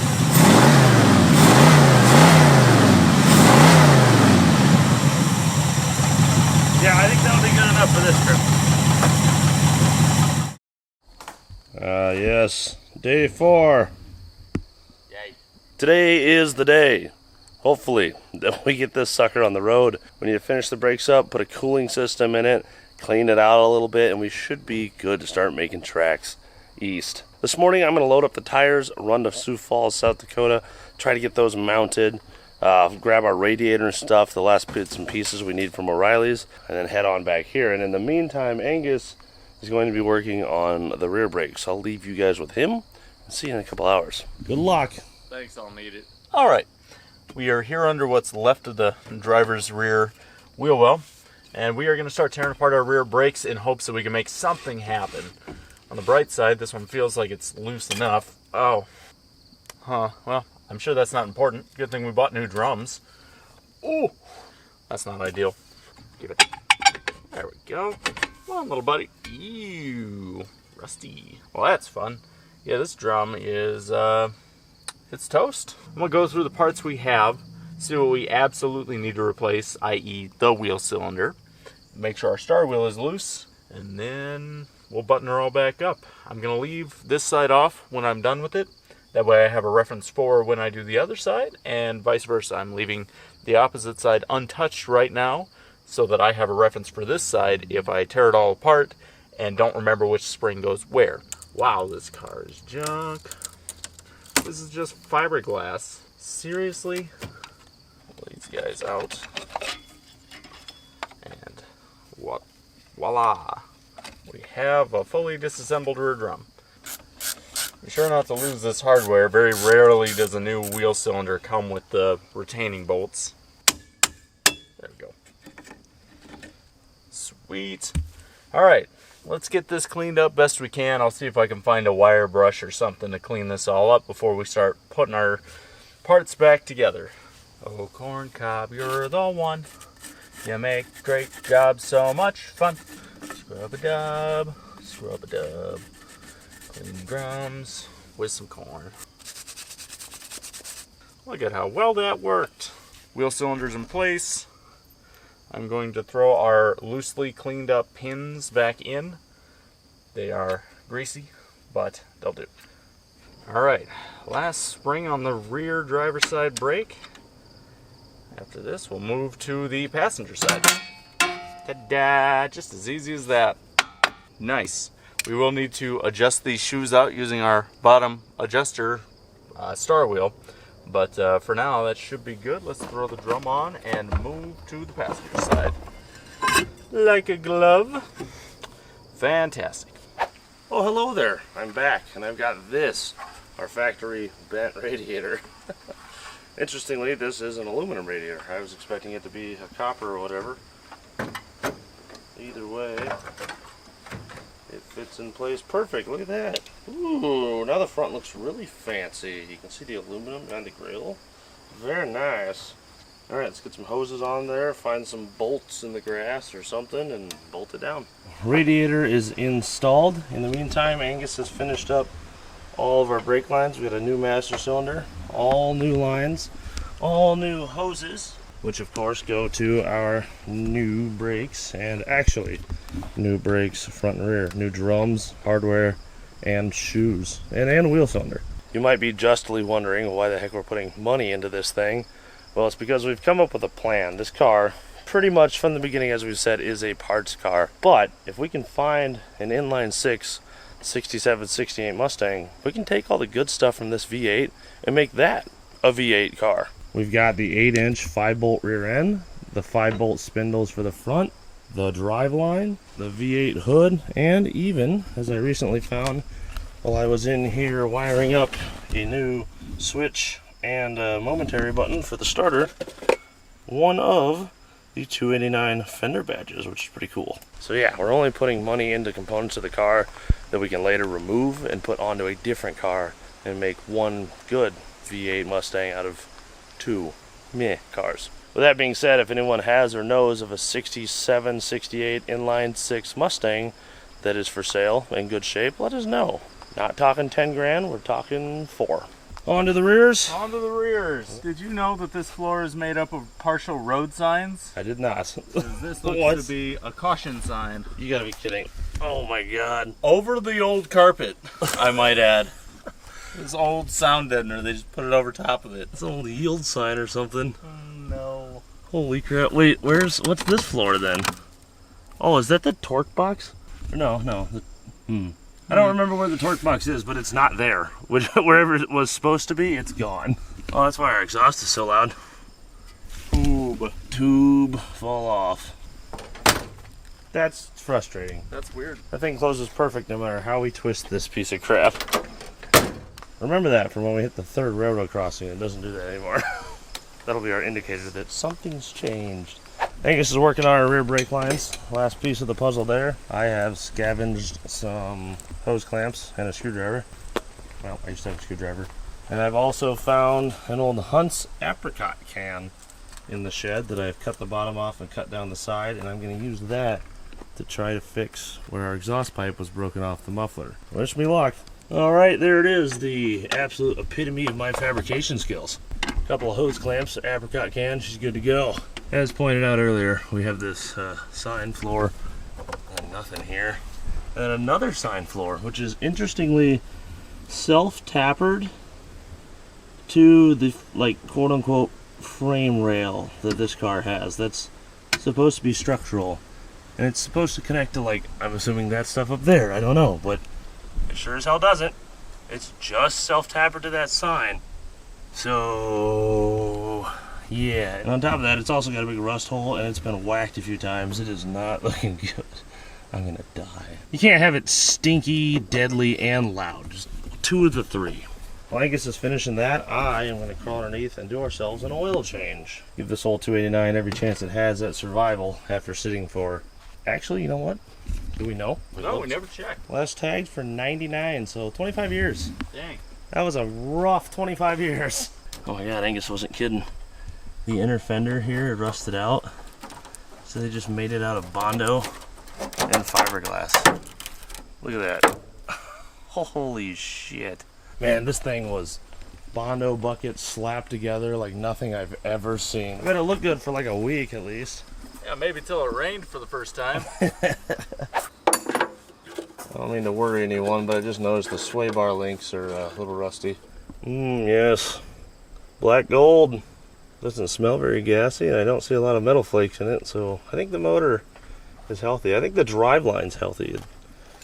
Yeah, I think that'll be good enough for this trip. Yes, day 4. Yay. Today is the day. Hopefully, that we get this sucker on the road. We need to finish the brakes up, put a cooling system in it, clean it out a little bit, and we should be good to start making tracks east. This morning, I'm going to load up the tires, run to Sioux Falls, South Dakota, try to get those mounted, grab our radiator and stuff, the last bits and pieces we need from O'Reilly's, and then head on back here. And in the meantime, Angus is going to be working on the rear brakes. I'll leave you guys with him and see you in a couple hours. Good luck. Thanks, I'll need it. All right. We are here under what's left of the driver's rear wheel well, and we are going to start tearing apart our rear brakes in hopes that we can make something happen. On the bright side, this one feels like it's loose enough. Oh. Huh. Well, I'm sure that's not important. Good thing we bought new drums. Ooh. That's not ideal. Give it. There we go. Come on, little buddy. Ew. Rusty. Well, that's fun. Yeah, this drum is, it's toast. I'm going to go through the parts we have, see what we absolutely need to replace, i.e. the wheel cylinder. Make sure our star wheel is loose, and then we'll button her all back up. I'm going to leave this side off when I'm done with it. That way I have a reference for when I do the other side, and vice versa. I'm leaving the opposite side untouched right now, so that I have a reference for this side if I tear it all apart and don't remember which spring goes where. Wow, this car is junk. This is just fiberglass. Seriously? Pull these guys out. And voila. We have a fully disassembled rear drum. Be sure not to lose this hardware. Very rarely does a new wheel cylinder come with the retaining bolts. There we go. Sweet. Alright. Let's get this cleaned up best we can. I'll see if I can find a wire brush or something to clean this all up before we start putting our parts back together. Oh, corn cob, you're the one. You make great jobs so much fun. Scrub-a-dub, scrub-a-dub. Clean drums with some corn. Look at how well that worked. Wheel cylinder's in place. I'm going to throw our loosely cleaned up pins back in. They are greasy, but they'll do. Alright, last spring on the rear driver's side brake. After this, we'll move to the passenger side. Ta-da! Just as easy as that. Nice. We will need to adjust these shoes out using our bottom adjuster star wheel. But for now, that should be good. Let's throw the drum on and move to the passenger side. Like a glove. Fantastic. Oh, hello there. I'm back, and I've got this, our factory bent radiator. Interestingly, this is an aluminum radiator. I was expecting it to be a copper or whatever. Either way, it fits in place perfect. Look at that. Ooh, now the front looks really fancy. You can see the aluminum behind the grill. Very nice. Alright, let's get some hoses on there, find some bolts in the grass or something, and bolt it down. Radiator is installed. In the meantime, Angus has finished up all of our brake lines. We got a new master cylinder, all new lines, all new hoses, which of course go to our new brakes, and actually new brakes front and rear, new drums, hardware, and shoes, and wheel cylinder. You might be justly wondering why the heck we're putting money into this thing. Well, it's because we've come up with a plan. This car, pretty much from the beginning, as we've said, is a parts car. But if we can find an inline 6, 67, 68 Mustang, we can take all the good stuff from this V8 and make that a V8 car. We've got the 8-inch 5-bolt rear end, the 5-bolt spindles for the front, the drive line, the V8 hood, and even, as I recently found while I was in here wiring up a new switch and a momentary button for the starter, one of the 289 fender badges, which is pretty cool. So yeah, we're only putting money into components of the car that we can later remove and put onto a different car and make one good V8 Mustang out of two meh cars. With that being said, if anyone has or knows of a 67, 68 inline 6 Mustang that is for sale in good shape, let us know. Not talking 10 grand, we're talking 4. On to the rears. On to the rears. Did you know that this floor is made up of partial road signs? I did not. This looks to be a caution sign. You gotta be kidding. Oh my god. Over the old carpet, I might add. This old sound deadener, they just put it over top of it. It's an old yield sign or something. No. Holy crap. Wait, what's this floor then? Oh, is that the torque box? No. I don't remember where the torque box is, but it's not there. Wherever it was supposed to be, it's gone. Oh, that's why our exhaust is so loud. Tube fall off. That's frustrating. That's weird. That thing closes perfect no matter how we twist this piece of crap. Remember that from when we hit the 3rd railroad crossing. It doesn't do that anymore. That'll be our indicator that something's changed. Angus is working on our rear brake lines. Last piece of the puzzle there. I have scavenged some hose clamps and a screwdriver. Well, I used to have a screwdriver. And I've also found an old Hunt's apricot can in the shed that I've cut the bottom off and cut down the side, and I'm going to use that to try to fix where our exhaust pipe was broken off the muffler. Wish me luck. Alright, there it is, the absolute epitome of my fabrication skills. Couple of hose clamps, apricot can, she's good to go. As pointed out earlier, we have this sign floor and nothing here. And then another sign floor, which is interestingly self-tapered to the, like, quote-unquote frame rail that this car has. That's supposed to be structural. And it's supposed to connect to, like, I'm assuming that stuff up there, I don't know, but it sure as hell doesn't. It's just self-tapered to that sign. So, yeah. And on top of that, it's also got a big rust hole, and it's been whacked a few times. It is not looking good. I'm gonna die. You can't have it stinky, deadly, and loud. Just 2 of the 3. While Angus is finishing that, I am gonna crawl underneath and do ourselves an oil change. Give this old 289 every chance it has at survival after sitting for... Actually, you know what? Do we know? No, we never checked. Last tagged for 99, so 25 years. Dang. That was a rough 25 years. Oh my god, Angus wasn't kidding. The inner fender here had rusted out, so they just made it out of Bondo and fiberglass. Look at that. Holy shit. Man, this thing was Bondo bucket slapped together like nothing I've ever seen. I bet it looked good for like a week at least. Yeah, maybe till it rained for the first time. I don't mean to worry anyone, but I just noticed the sway bar links are a little rusty. Yes. Black gold. Doesn't smell very gassy, and I don't see a lot of metal flakes in it, so I think the motor is healthy. I think the drive line's healthy,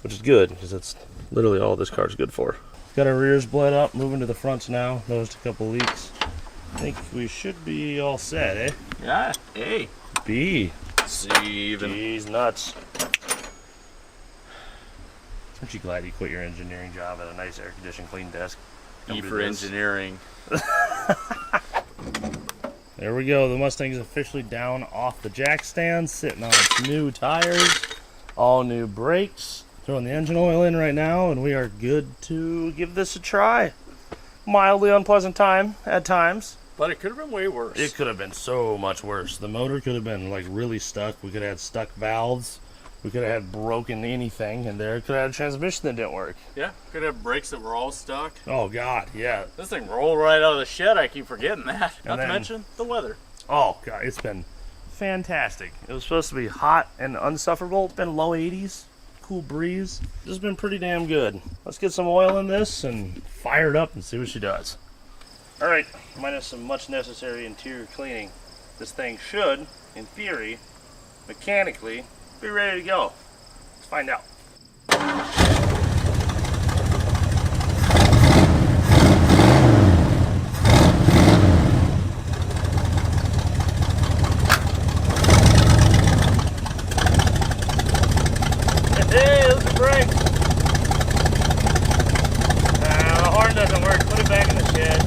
which is good, because that's literally all this car's good for. Got our rears bled up, moving to the fronts now. Noticed a couple leaks. I think we should be all set, eh? Yeah, A. B. C even. Jeez, nuts. Aren't you glad you quit your engineering job at a nice air-conditioned clean desk? E for engineering. There we go. The Mustang is officially down off the jack stand, sitting on its new tires, all new brakes. Throwing the engine oil in right now, and we are good to give this a try. Mildly unpleasant time at times. But it could have been way worse. It could have been so much worse. The motor could have been like really stuck. We could have had stuck valves. We could have had broken anything in there. Could have had a transmission that didn't work. Yeah, could have brakes that were all stuck. Oh God, yeah. This thing rolled right out of the shed. I keep forgetting that. Not then- to mention the weather. Oh God, it's been fantastic. It was supposed to be hot and unsufferable. It's been low 80s, cool breeze. This has been pretty damn good. Let's get some oil in this and fire it up and see what she does. All right, minus some much necessary interior cleaning, this thing should, in theory, mechanically, be ready to go. Let's find out. Hey, those are brakes. The horn doesn't work. Put it back in the shed.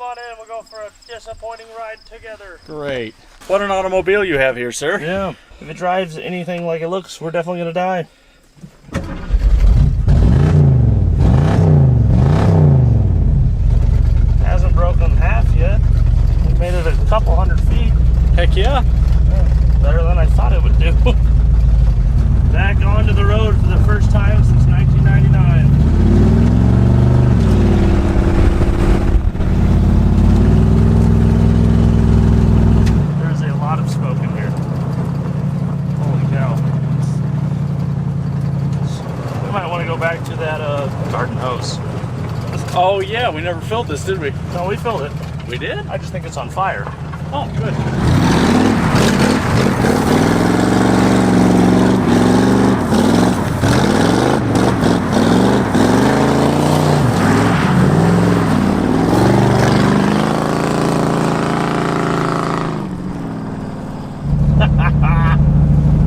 on in. We'll go for a disappointing ride together. Great. What an automobile you have here, sir. Yeah. If it drives anything like it looks, we're definitely going to die. Hasn't broken half yet. We made it a couple hundred feet. Heck yeah. Better than I thought it would do. Back onto the road for the first time since 1999. There's a lot of smoke in here. Holy cow. We might want to go back to that garden hose. Oh yeah, we never filled this, did we? No, we filled it. We did? I just think it's on fire. Oh, good.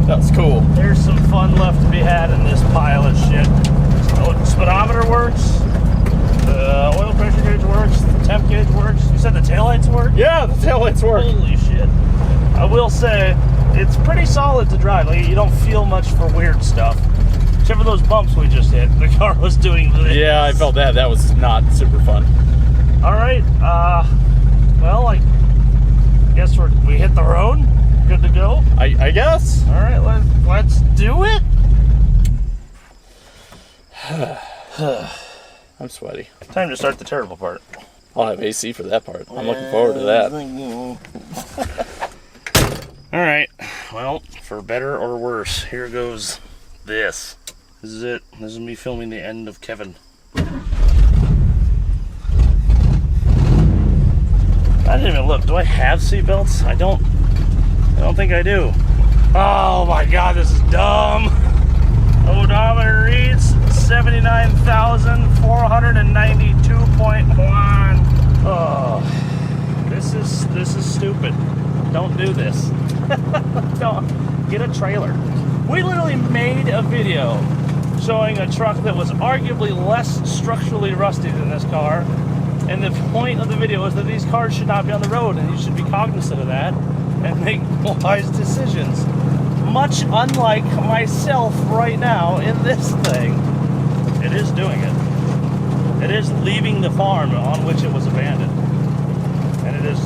That's cool. There's some fun left to be had in this pile of shit. So the speedometer works, the oil pressure gauge works, the temp gauge works. You said the taillights work? Yeah, the taillights work. Holy shit. I will say, it's pretty solid to drive. Like, you don't feel much for weird stuff. Except for those bumps we just hit. The car was doing this. Yeah, I felt that. That was not super fun. Alright, well, I guess we hit the road. Good to go. I guess. Alright, let's do it. I'm sweaty. Time to start the terrible part. I'll have AC for that part. I'm looking forward to that. Alright, well, for better or worse, here goes this. This is it. This is me filming the end of Kevin. I didn't even look. Do I have seatbelts? I don't think I do. Oh my god, this is dumb. Odometer reads 79,492.1. Oh, this is stupid. Don't do this. Don't get a trailer. We literally made a video showing a truck that was arguably less structurally rusty than this car. And the point of the video is that these cars should not be on the road, and you should be cognizant of that and make wise decisions. Much unlike myself right now in this thing. It is doing it. It is leaving the farm on which it was abandoned. And it is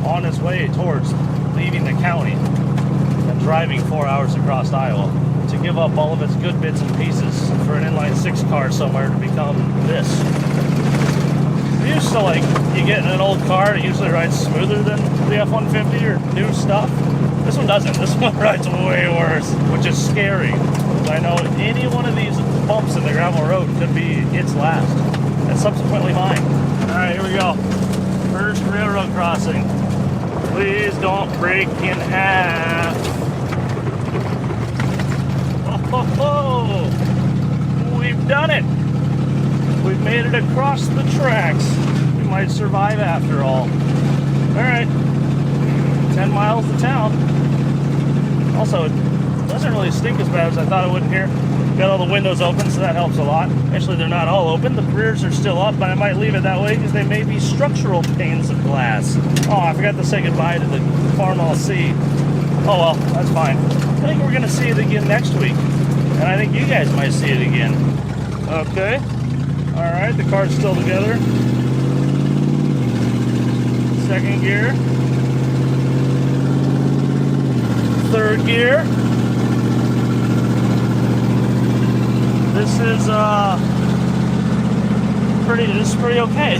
on its way towards leaving the county and driving 4 hours across Iowa to give up all of its good bits and pieces for an inline 6 car somewhere to become this. Used to, like, you get in an old car, it usually rides smoother than the F-150 or new stuff. This one doesn't. This one rides way worse, which is scary. I know any one of these bumps in the gravel road could be its last, and subsequently mine. Alright, here we go. First railroad crossing. Please don't break in half. Oh, we've done it. We've made it across the tracks. We might survive after all. Alright. 10 miles to town. Also, it doesn't really stink as bad as I thought it would in here. Got all the windows open, so that helps a lot. Actually, they're not all open. The rears are still up, but I might leave it that way because they may be structural panes of glass. Oh, I forgot to say goodbye to the farm I'll see. Oh well, that's fine. I think we're going to see it again next week. And I think you guys might see it again. Okay. Alright, the car's still together. Second gear. Third gear. This is pretty okay.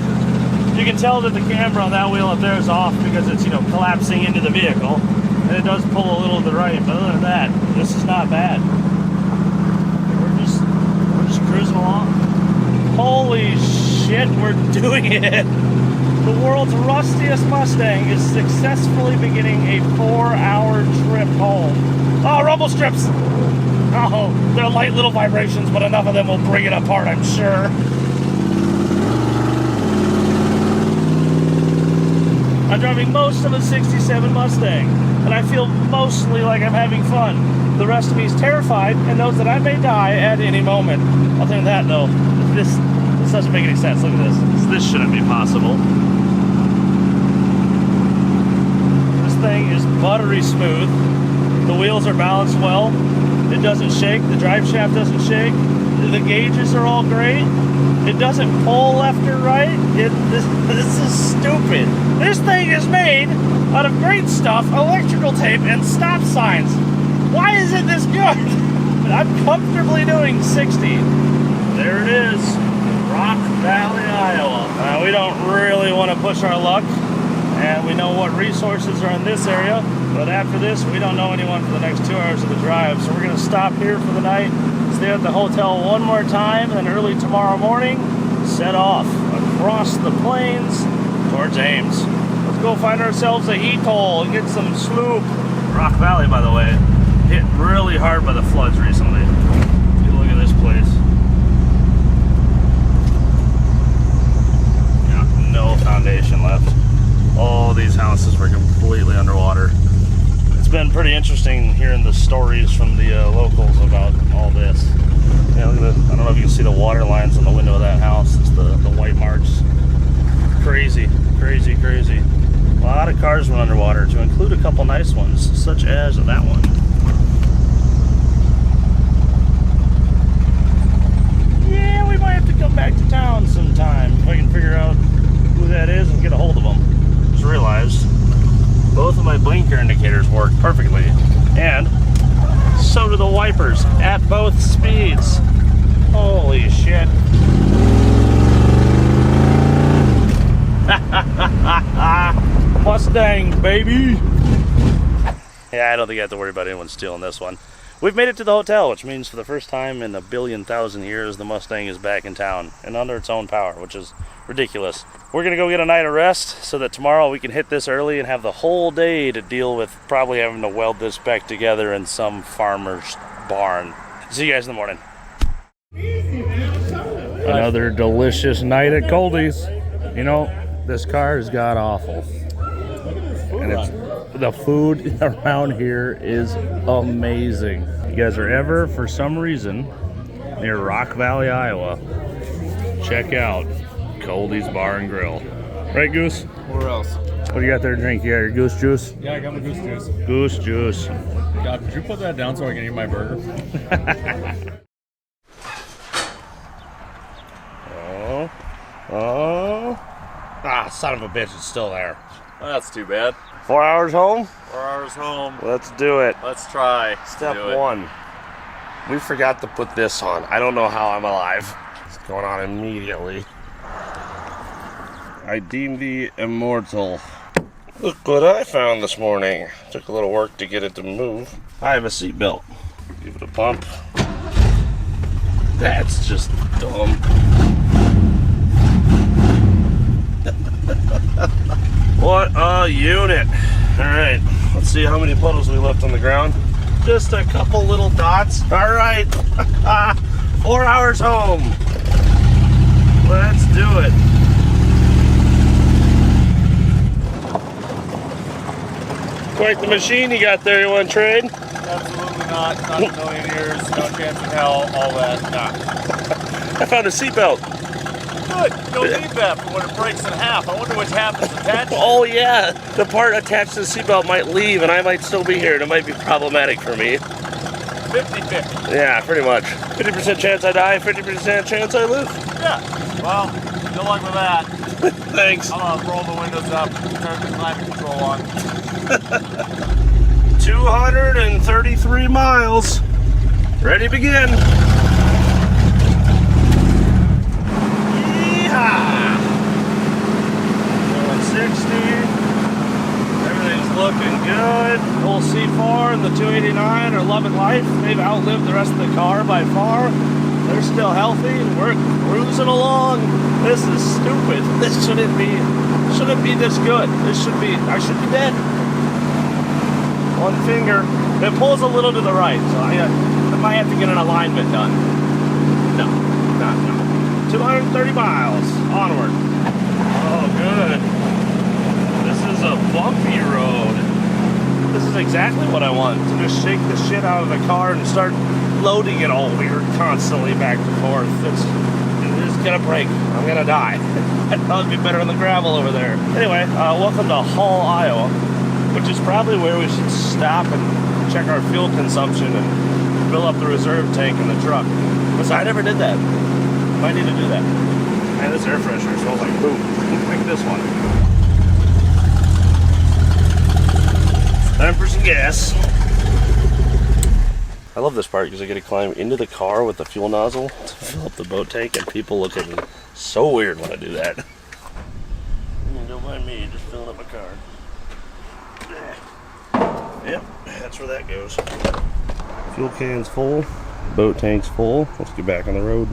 You can tell that the camera on that wheel up there is off because it's, collapsing into the vehicle. And it does pull a little to the right, but other than that, this is not bad. We're just cruising along. Holy shit, we're doing it! The world's rustiest Mustang is successfully beginning a 4-hour trip home. Oh, rumble strips! Oh, they're light little vibrations, but enough of them will bring it apart, I'm sure. I'm driving most of a 67 Mustang, and I feel mostly like I'm having fun. The rest of me is terrified and knows that I may die at any moment. I'll tell you that, though. This doesn't make any sense. Look at this. This shouldn't be possible. thing is buttery smooth. The wheels are balanced well. It doesn't shake. The drive shaft doesn't shake. The gauges are all great. It doesn't pull left or right. This is stupid. This thing is made out of great stuff, electrical tape, and stop signs. Why is it this good? I'm comfortably doing 60. There it is, Rock Valley, Iowa. We don't really want to push our luck, and we know what resources are in this area, but after this, we don't know anyone for the next 2 hours of the drive, so we're going to stop here for the night, stay at the hotel one more time, and then early tomorrow morning, set off across the plains towards Ames. Let's go find ourselves a heat hole and get some sloop. Rock Valley, by the way, hit really hard by the floods recently. Take a look at this place. Yeah, no foundation left. All these houses were completely underwater. It's been pretty interesting hearing the stories from the locals about all this. Yeah, look at this. I don't know if you can see the water lines on the window of that house. It's the white marks. Crazy, crazy, crazy. A lot of cars went underwater, to include a couple nice ones, such as that one. Yeah, we might have to come back to town sometime if I can figure out who that is and get a hold of them. Just realized both of my blinker indicators work perfectly, and so do the wipers at both speeds. Holy shit. Mustang, baby. Yeah, I don't think I have to worry about anyone stealing this one. We've made it to the hotel, which means for the first time in a billion thousand years, the Mustang is back in town and under its own power, which is ridiculous. We're gonna go get a night of rest so that tomorrow we can hit this early and have the whole day to deal with probably having to weld this back together in some farmer's barn. See you guys in the morning. Another delicious night at Goldie's. You know, this car is god awful. And the food around here is amazing. If you guys are ever, for some reason, near Rock Valley, Iowa, check out Goldie's Bar and Grill. Right, Goose? Where else? What do you got there to drink? You got your goose juice? Yeah, I got my goose juice. Goose juice. God, could you put that down so I can eat my burger? Oh. Ah, son of a bitch, it's still there. That's too bad. 4 hours home? 4 hours home. Let's do it. Let's try. Step one. We forgot to put this on. I don't know how I'm alive. It's going on immediately. I deem thee immortal. Look what I found this morning. Took a little work to get it to move. I have a seatbelt. Give it a pump. That's just dumb. What a unit. Alright, let's see how many puddles we left on the ground. Just a couple little dots. Alright, 4 hours home. Let's do it. Quite the machine you got there. You want to trade? Absolutely not. Not a million years. No chance in hell. All that. Nah. I found a seatbelt. Good. You don't need that for when it breaks in half. I wonder which half is attached. Oh yeah, the part attached to the seatbelt might leave and I might still be here and it might be problematic for me. 50-50. Yeah, pretty much. 50% chance I die, 50% chance I live. Yeah. Well, good luck with that. Thanks. I'm gonna roll the windows up, turn the climate control on. 233 miles. Ready to begin. Yeehaw! Going 60. Everything's looking good. Old C4 and the 289 are loving life. They've outlived the rest of the car by far. They're still healthy and we're cruising along. This is stupid. This shouldn't be this good. I should be dead. One finger. It pulls a little to the right, so I might have to get an alignment done. No. 230 miles. Onward. Oh, good. This is a bumpy road. This is exactly what I want. To just shake the shit out of the car and start loading it all weird constantly back and forth. It's gonna break. I'm gonna die. I'd probably be better on the gravel over there. Anyway, welcome to Hull, Iowa. which is probably where we should stop and check our fuel consumption and fill up the reserve tank in the truck. Because I never did that. Might need to do that. Man, this air freshener smells like poop. Like this one. Time for some gas. I love this part because I get to climb into the car with the fuel nozzle to fill up the boat tank, and people look at me so weird when I do that. Don't mind me, just filling up my car. Yep, that's where that goes. Fuel can's full, boat tank's full. Let's get back on the road.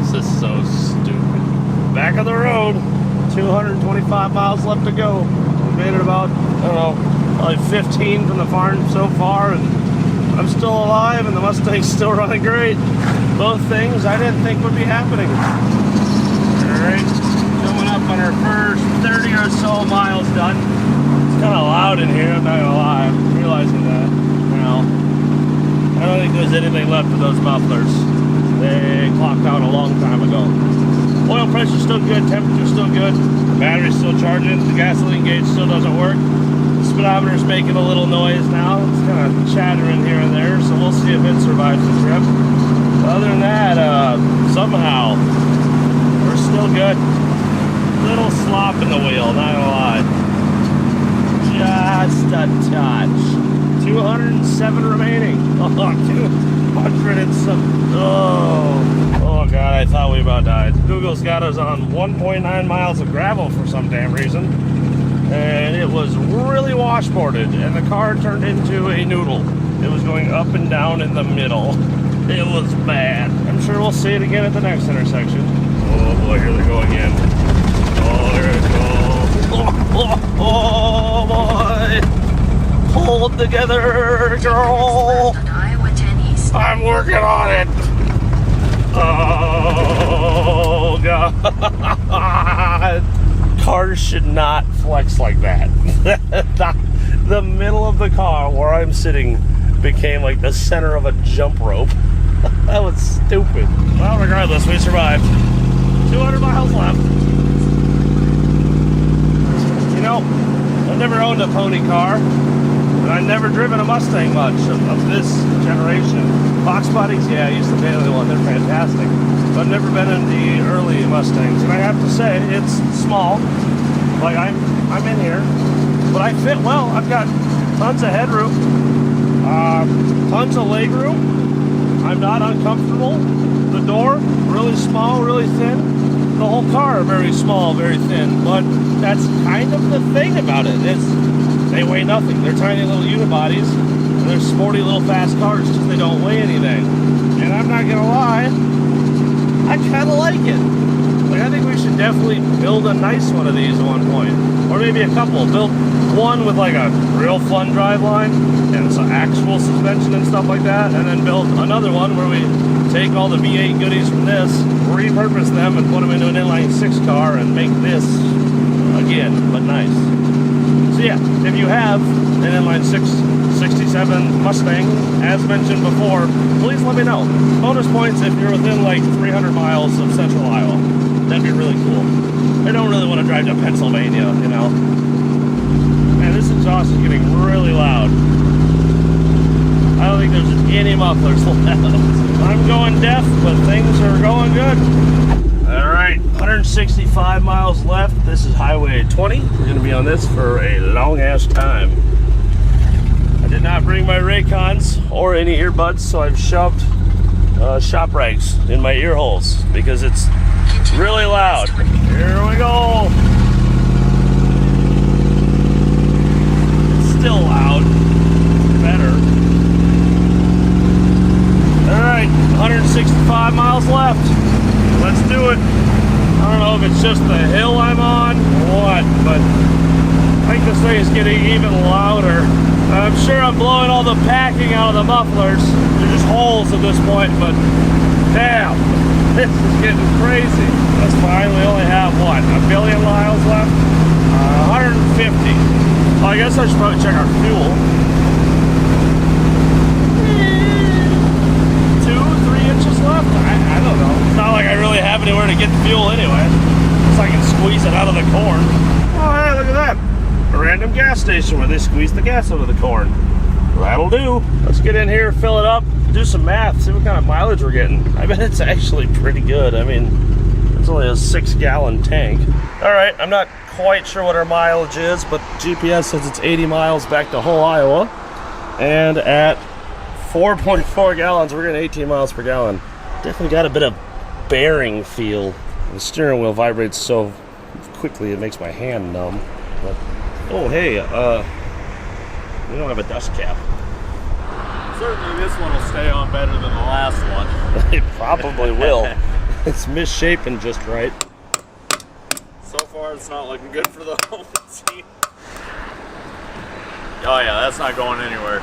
This is so stupid. Back on the road. 225 miles left to go. We made it about, I don't know, probably 15 from the farm so far, and I'm still alive and the Mustang's still running great. Both things I didn't think would be happening. Alright, coming up on our first 30 or so miles done. It's kind of loud in here, I'm not gonna lie. I'm realizing that now. I don't think there's anything left of those mufflers. They clocked out a long time ago. Oil pressure's still good, temperature's still good, the battery's still charging, the gasoline gauge still doesn't work. The speedometer's making a little noise now. It's kind of chattering here and there, so we'll see if it survives the trip. Other than that, somehow, we're still good. Little slop in the wheel, not gonna lie. Just a touch. 207 remaining. Oh, 200 and some. Oh God, I thought we about died. Google's got us on 1.9 miles of gravel for some damn reason. And it was really washboarded, and the car turned into a noodle. It was going up and down in the middle. It was bad. I'm sure we'll see it again at the next intersection. Oh boy, here they go again. Oh, there it goes. Oh boy. Hold together, girl. I'm working on it. Oh God. Cars should not flex like that. The middle of the car where I'm sitting became like the center of a jump rope. That was stupid. Well, regardless, we survived. 200 miles left. You know, I've never owned a pony car, and I've never driven a Mustang much of this generation. Box bodies, yeah, I used to pay one. They're fantastic. But I've never been in the early Mustangs, and I have to say, it's small. Like, I'm in here, but I fit well. I've got tons of headroom, tons of leg room. I'm not uncomfortable. The door, really small, really thin. The whole car, very small, very thin. But that's kind of the thing about it. They weigh nothing. They're tiny little unibodies, and they're sporty little fast cars because they don't weigh anything. And I'm not gonna lie, I kind of like it. Like, I think we should definitely build a nice one of these at one point, or maybe a couple. Build one with like a real fun driveline and some actual suspension and stuff like that, and then build another one where we take all the V8 goodies from this, repurpose them, and put them into an inline-6 car and make this again, but nice. So yeah, if you have an inline-6 67 Mustang, as mentioned before, please let me know. Bonus points if you're within like 300 miles of central Iowa. That'd be really cool. I don't really want to drive to Pennsylvania, you know. Man, this exhaust is getting really loud. I don't think there's any mufflers left. I'm going deaf, but things are going good. Alright, 165 miles left. This is Highway 20. We're going to be on this for a long-ass time. I did not bring my Raycons or any earbuds, so I've shoved shop rags in my ear holes because it's really loud. Here we go. It's still loud. Better. Alright, 165 miles left. Let's do it. I don't know if it's just the hill I'm on or what, but I think this thing is getting even louder. I'm sure I'm blowing all the packing out of the mufflers. They're just holes at this point, but damn, this is getting crazy. That's fine, we only have, what, a billion miles left? 150. Well, I guess I should probably check our fuel. 2-3 inches left? I don't know. It's not like I really have anywhere to get the fuel anyway. It's like gas station where they squeeze the gas out of the corn. That'll do. Let's get in here, fill it up, do some math, see what kind of mileage we're getting. I bet it's actually pretty good. I mean, it's only a 6-gallon tank. All right, I'm not quite sure what our mileage is, but GPS says it's 80 miles back to Hull, Iowa. And at 4.4 gallons, we're getting 18 miles per gallon. Definitely got a bit of bearing feel. The steering wheel vibrates so quickly it makes my hand numb. But, oh, hey, we don't have a dust cap. Certainly this one will stay on better than the last one. It probably will. It's misshapen just right. So far it's not looking good for the home seat. Oh yeah, that's not going anywhere.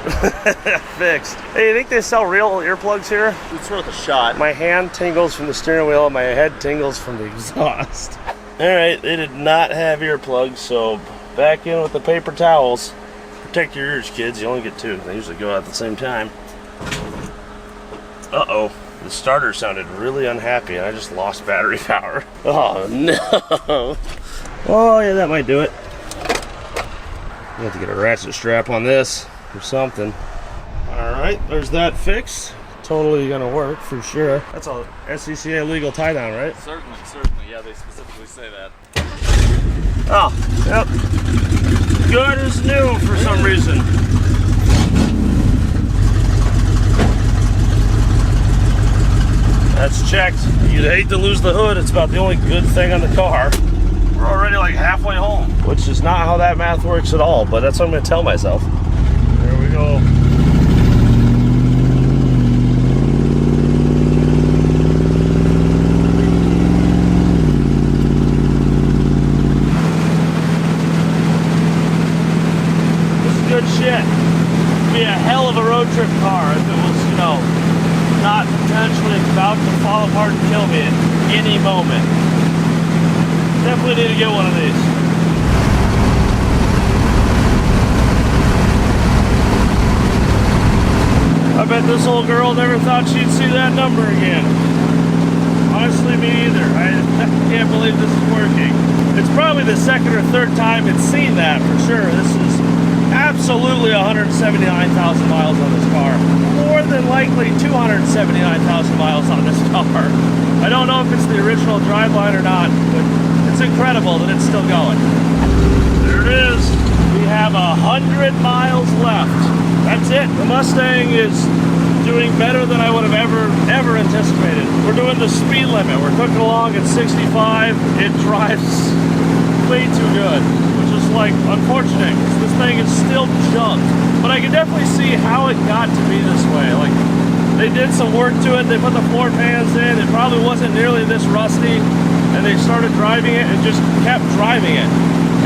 Fixed. Hey, you think they sell real earplugs here? It's worth a shot. My hand tingles from the steering wheel and my head tingles from the exhaust. Alright, they did not have earplugs, so back in with the paper towels. Protect your ears, kids. You only get 2. They usually go out at the same time. Uh-oh. The starter sounded really unhappy and I just lost battery power. Oh, no. Oh, yeah, that might do it. You have to get a ratchet strap on this or something. Alright, there's that fix. Totally gonna work for sure. That's a SCCA legal tie down, right? Certainly. Yeah, they specifically say that. Oh, yep. Good as new for some reason. That's checked. You'd hate to lose the hood. It's about the only good thing on the car. We're already like halfway home, which is not how that math works at all, but that's what I'm gonna tell myself. There we go. This is good shit. It'd be a hell of a road trip car if it was, you know, not potentially about to fall apart and kill me at any moment. Definitely need to get one of these. I bet this old girl never thought she'd see that number again. Honestly, me either. I can't believe this is working. It's probably the second or third time it's seen that for sure. This is absolutely 179,000 miles on this car. More than likely 279,000 miles on this car. I don't know if it's the original driveline or not, but it's incredible that it's still going. There it is. We have 100 miles left. That's it. The Mustang is doing better than I would have ever anticipated. We're doing the speed limit. We're cooking along at 65. It drives way too good, which is like unfortunate because this thing is still junked. But I can definitely see how it got to be this way. Like, they did some work to it. They put the floor pans in. It probably wasn't nearly this rusty. And they started driving it and just kept driving it.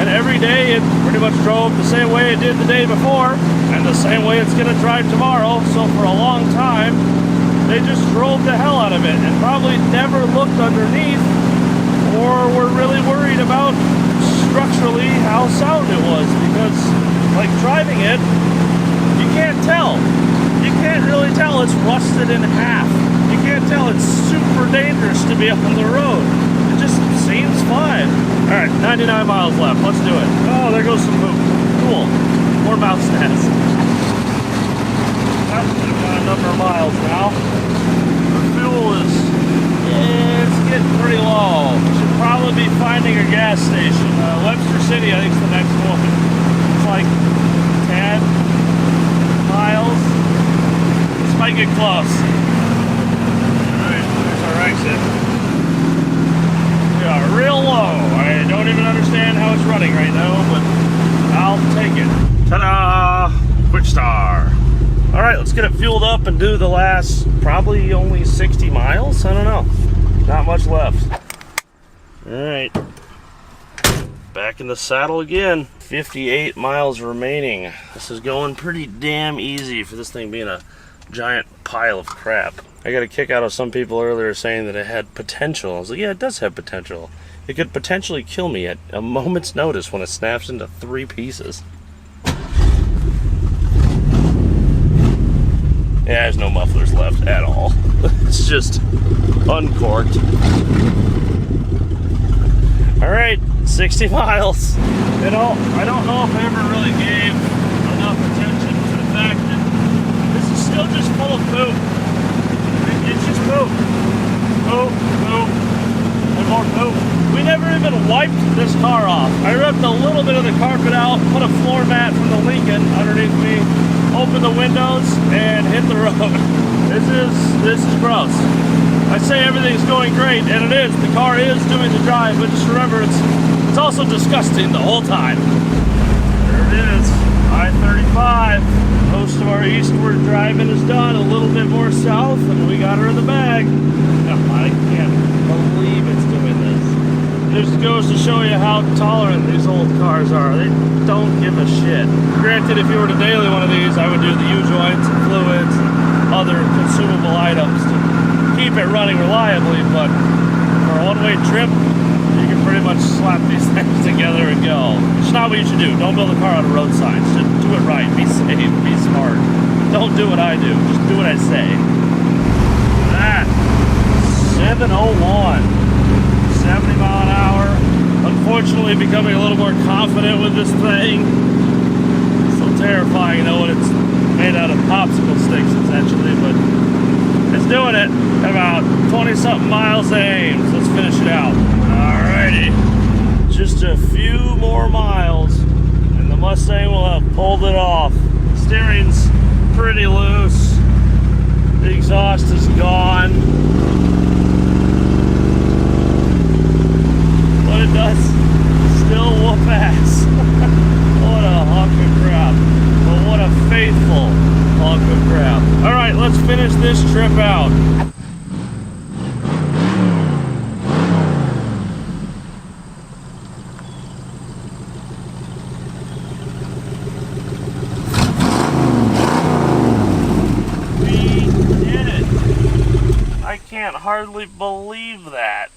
And every day it pretty much drove the same way it did the day before and the same way it's gonna drive tomorrow. So for a long time, they just drove the hell out of it and probably never looked underneath or were really worried about structurally how sound it was, because like driving it, you can't tell. You can't really tell it's rusted in half. You can't tell it's super dangerous to be up on the road. It just seems fine. All right, 99 miles left. Let's do it. Oh, there goes some poop. Cool. More mouse nests. I've got a number of miles now. The fuel is, it's getting pretty low. Should probably be finding a gas station. Webster City, I think, is the next one. It's like 10 miles. This might get close. All right, there's our exit. We are real low. I don't even understand how it's running right now, but I'll take it. Ta-da! Quick star. All right, let's get it fueled up and do the last probably only 60 miles. I don't know. Not much left. All right. Back in the saddle again. 58 miles remaining. This is going pretty damn easy for this thing being a giant pile of crap. I got a kick out of some people earlier saying that it had potential. I was like, yeah, it does have potential. It could potentially kill me at a moment's notice when it snaps into 3 pieces. Yeah, there's no mufflers left at all. It's just uncorked. All right, 60 miles. You know, I don't know if I ever really gave enough attention to the fact that this is still just full of poop. It's just poop. Poop, poop, and more poop. We never even wiped this car off. I ripped a little bit of the carpet out, put a floor mat from the Lincoln underneath me, opened the windows, and hit the road. This is gross. I say everything's going great, and it is. The car is doing the drive, but just remember, it's also disgusting the whole time. There it is, I-35. Most of our eastward driving is done, a little bit more south, and we got her in the bag. I can't believe it's doing this. It just goes to show you how tolerant these old cars are. They don't give a shit. Granted, if you were to daily one of these, I would do the U-joints and fluids and other consumable items to keep it running reliably, but for a one-way trip, you can pretty much slap these things together and go. It's not what you should do. Don't build a car out of road signs. Just do it right. Be safe. Be smart. Don't do what I do. Just do what I say. That 701, 70 mile an hour. Unfortunately, becoming a little more confident with this thing. Still terrifying, though, when it's made out of popsicle sticks, essentially, but it's doing it. About 20-something miles to Ames. Let's finish it out. Alrighty. Just a few more miles, and the Mustang will have pulled it off. Steering's pretty loose. The exhaust is gone. But it does still whoop ass. What a hunk of crap. But what a faithful hunk of crap. Alright, let's finish this trip out. I can't hardly believe that.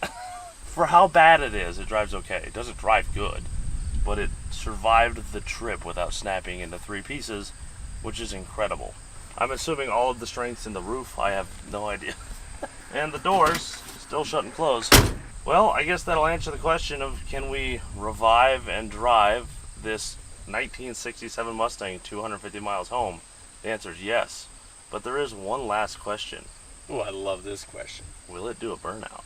For how bad it is, it drives okay. It doesn't drive good, but it survived the trip without snapping into 3 pieces, which is incredible. I'm assuming all of the strength's in the roof. I have no idea. And the doors still shut and close. Well, I guess that'll answer the question of, can we revive and drive this 1967 Mustang 250 miles home? The answer is yes. But there is one last question. Oh, I love this question. Will it do a burnout?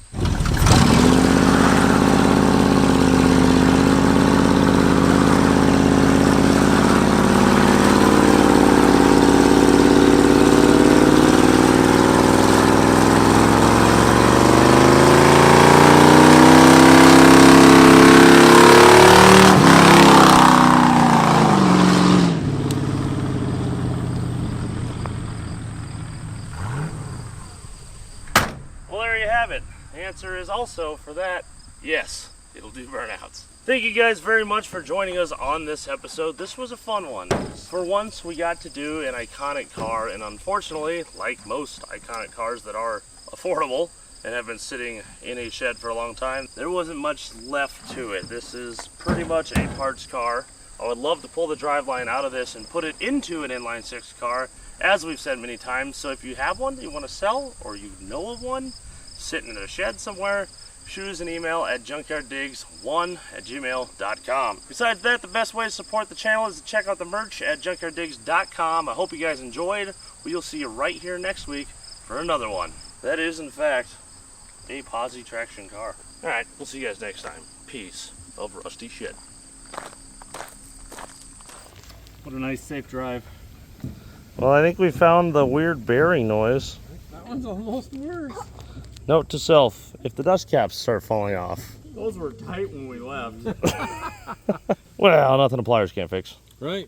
Well, there you have it. The answer is also for that, yes, it'll do burnouts. Thank you guys very much for joining us on this episode. This was a fun one. For once, we got to do an iconic car, and unfortunately, like most iconic cars that are affordable and have been sitting in a shed for a long time, there wasn't much left to it. This is pretty much a parts car. I would love to pull the driveline out of this and put it into an inline 6 car, as we've said many times. So if you have one that you want to sell, or you know of one sitting in a shed somewhere, shoot us an email at junkyarddigs1@gmail.com. Besides that, the best way to support the channel is to check out the merch at junkyarddigs.com. I hope you guys enjoyed. We'll see you right here next week for another one. That is, in fact, a posi traction car. Alright, we'll see you guys next time. Peace of rusty shit. What a nice, safe drive. Well, I think we found the weird bearing noise. That one's almost worse. Note to self, if the dust caps start falling off. Those were tight when we left. Well, nothing the pliers can't fix. Right.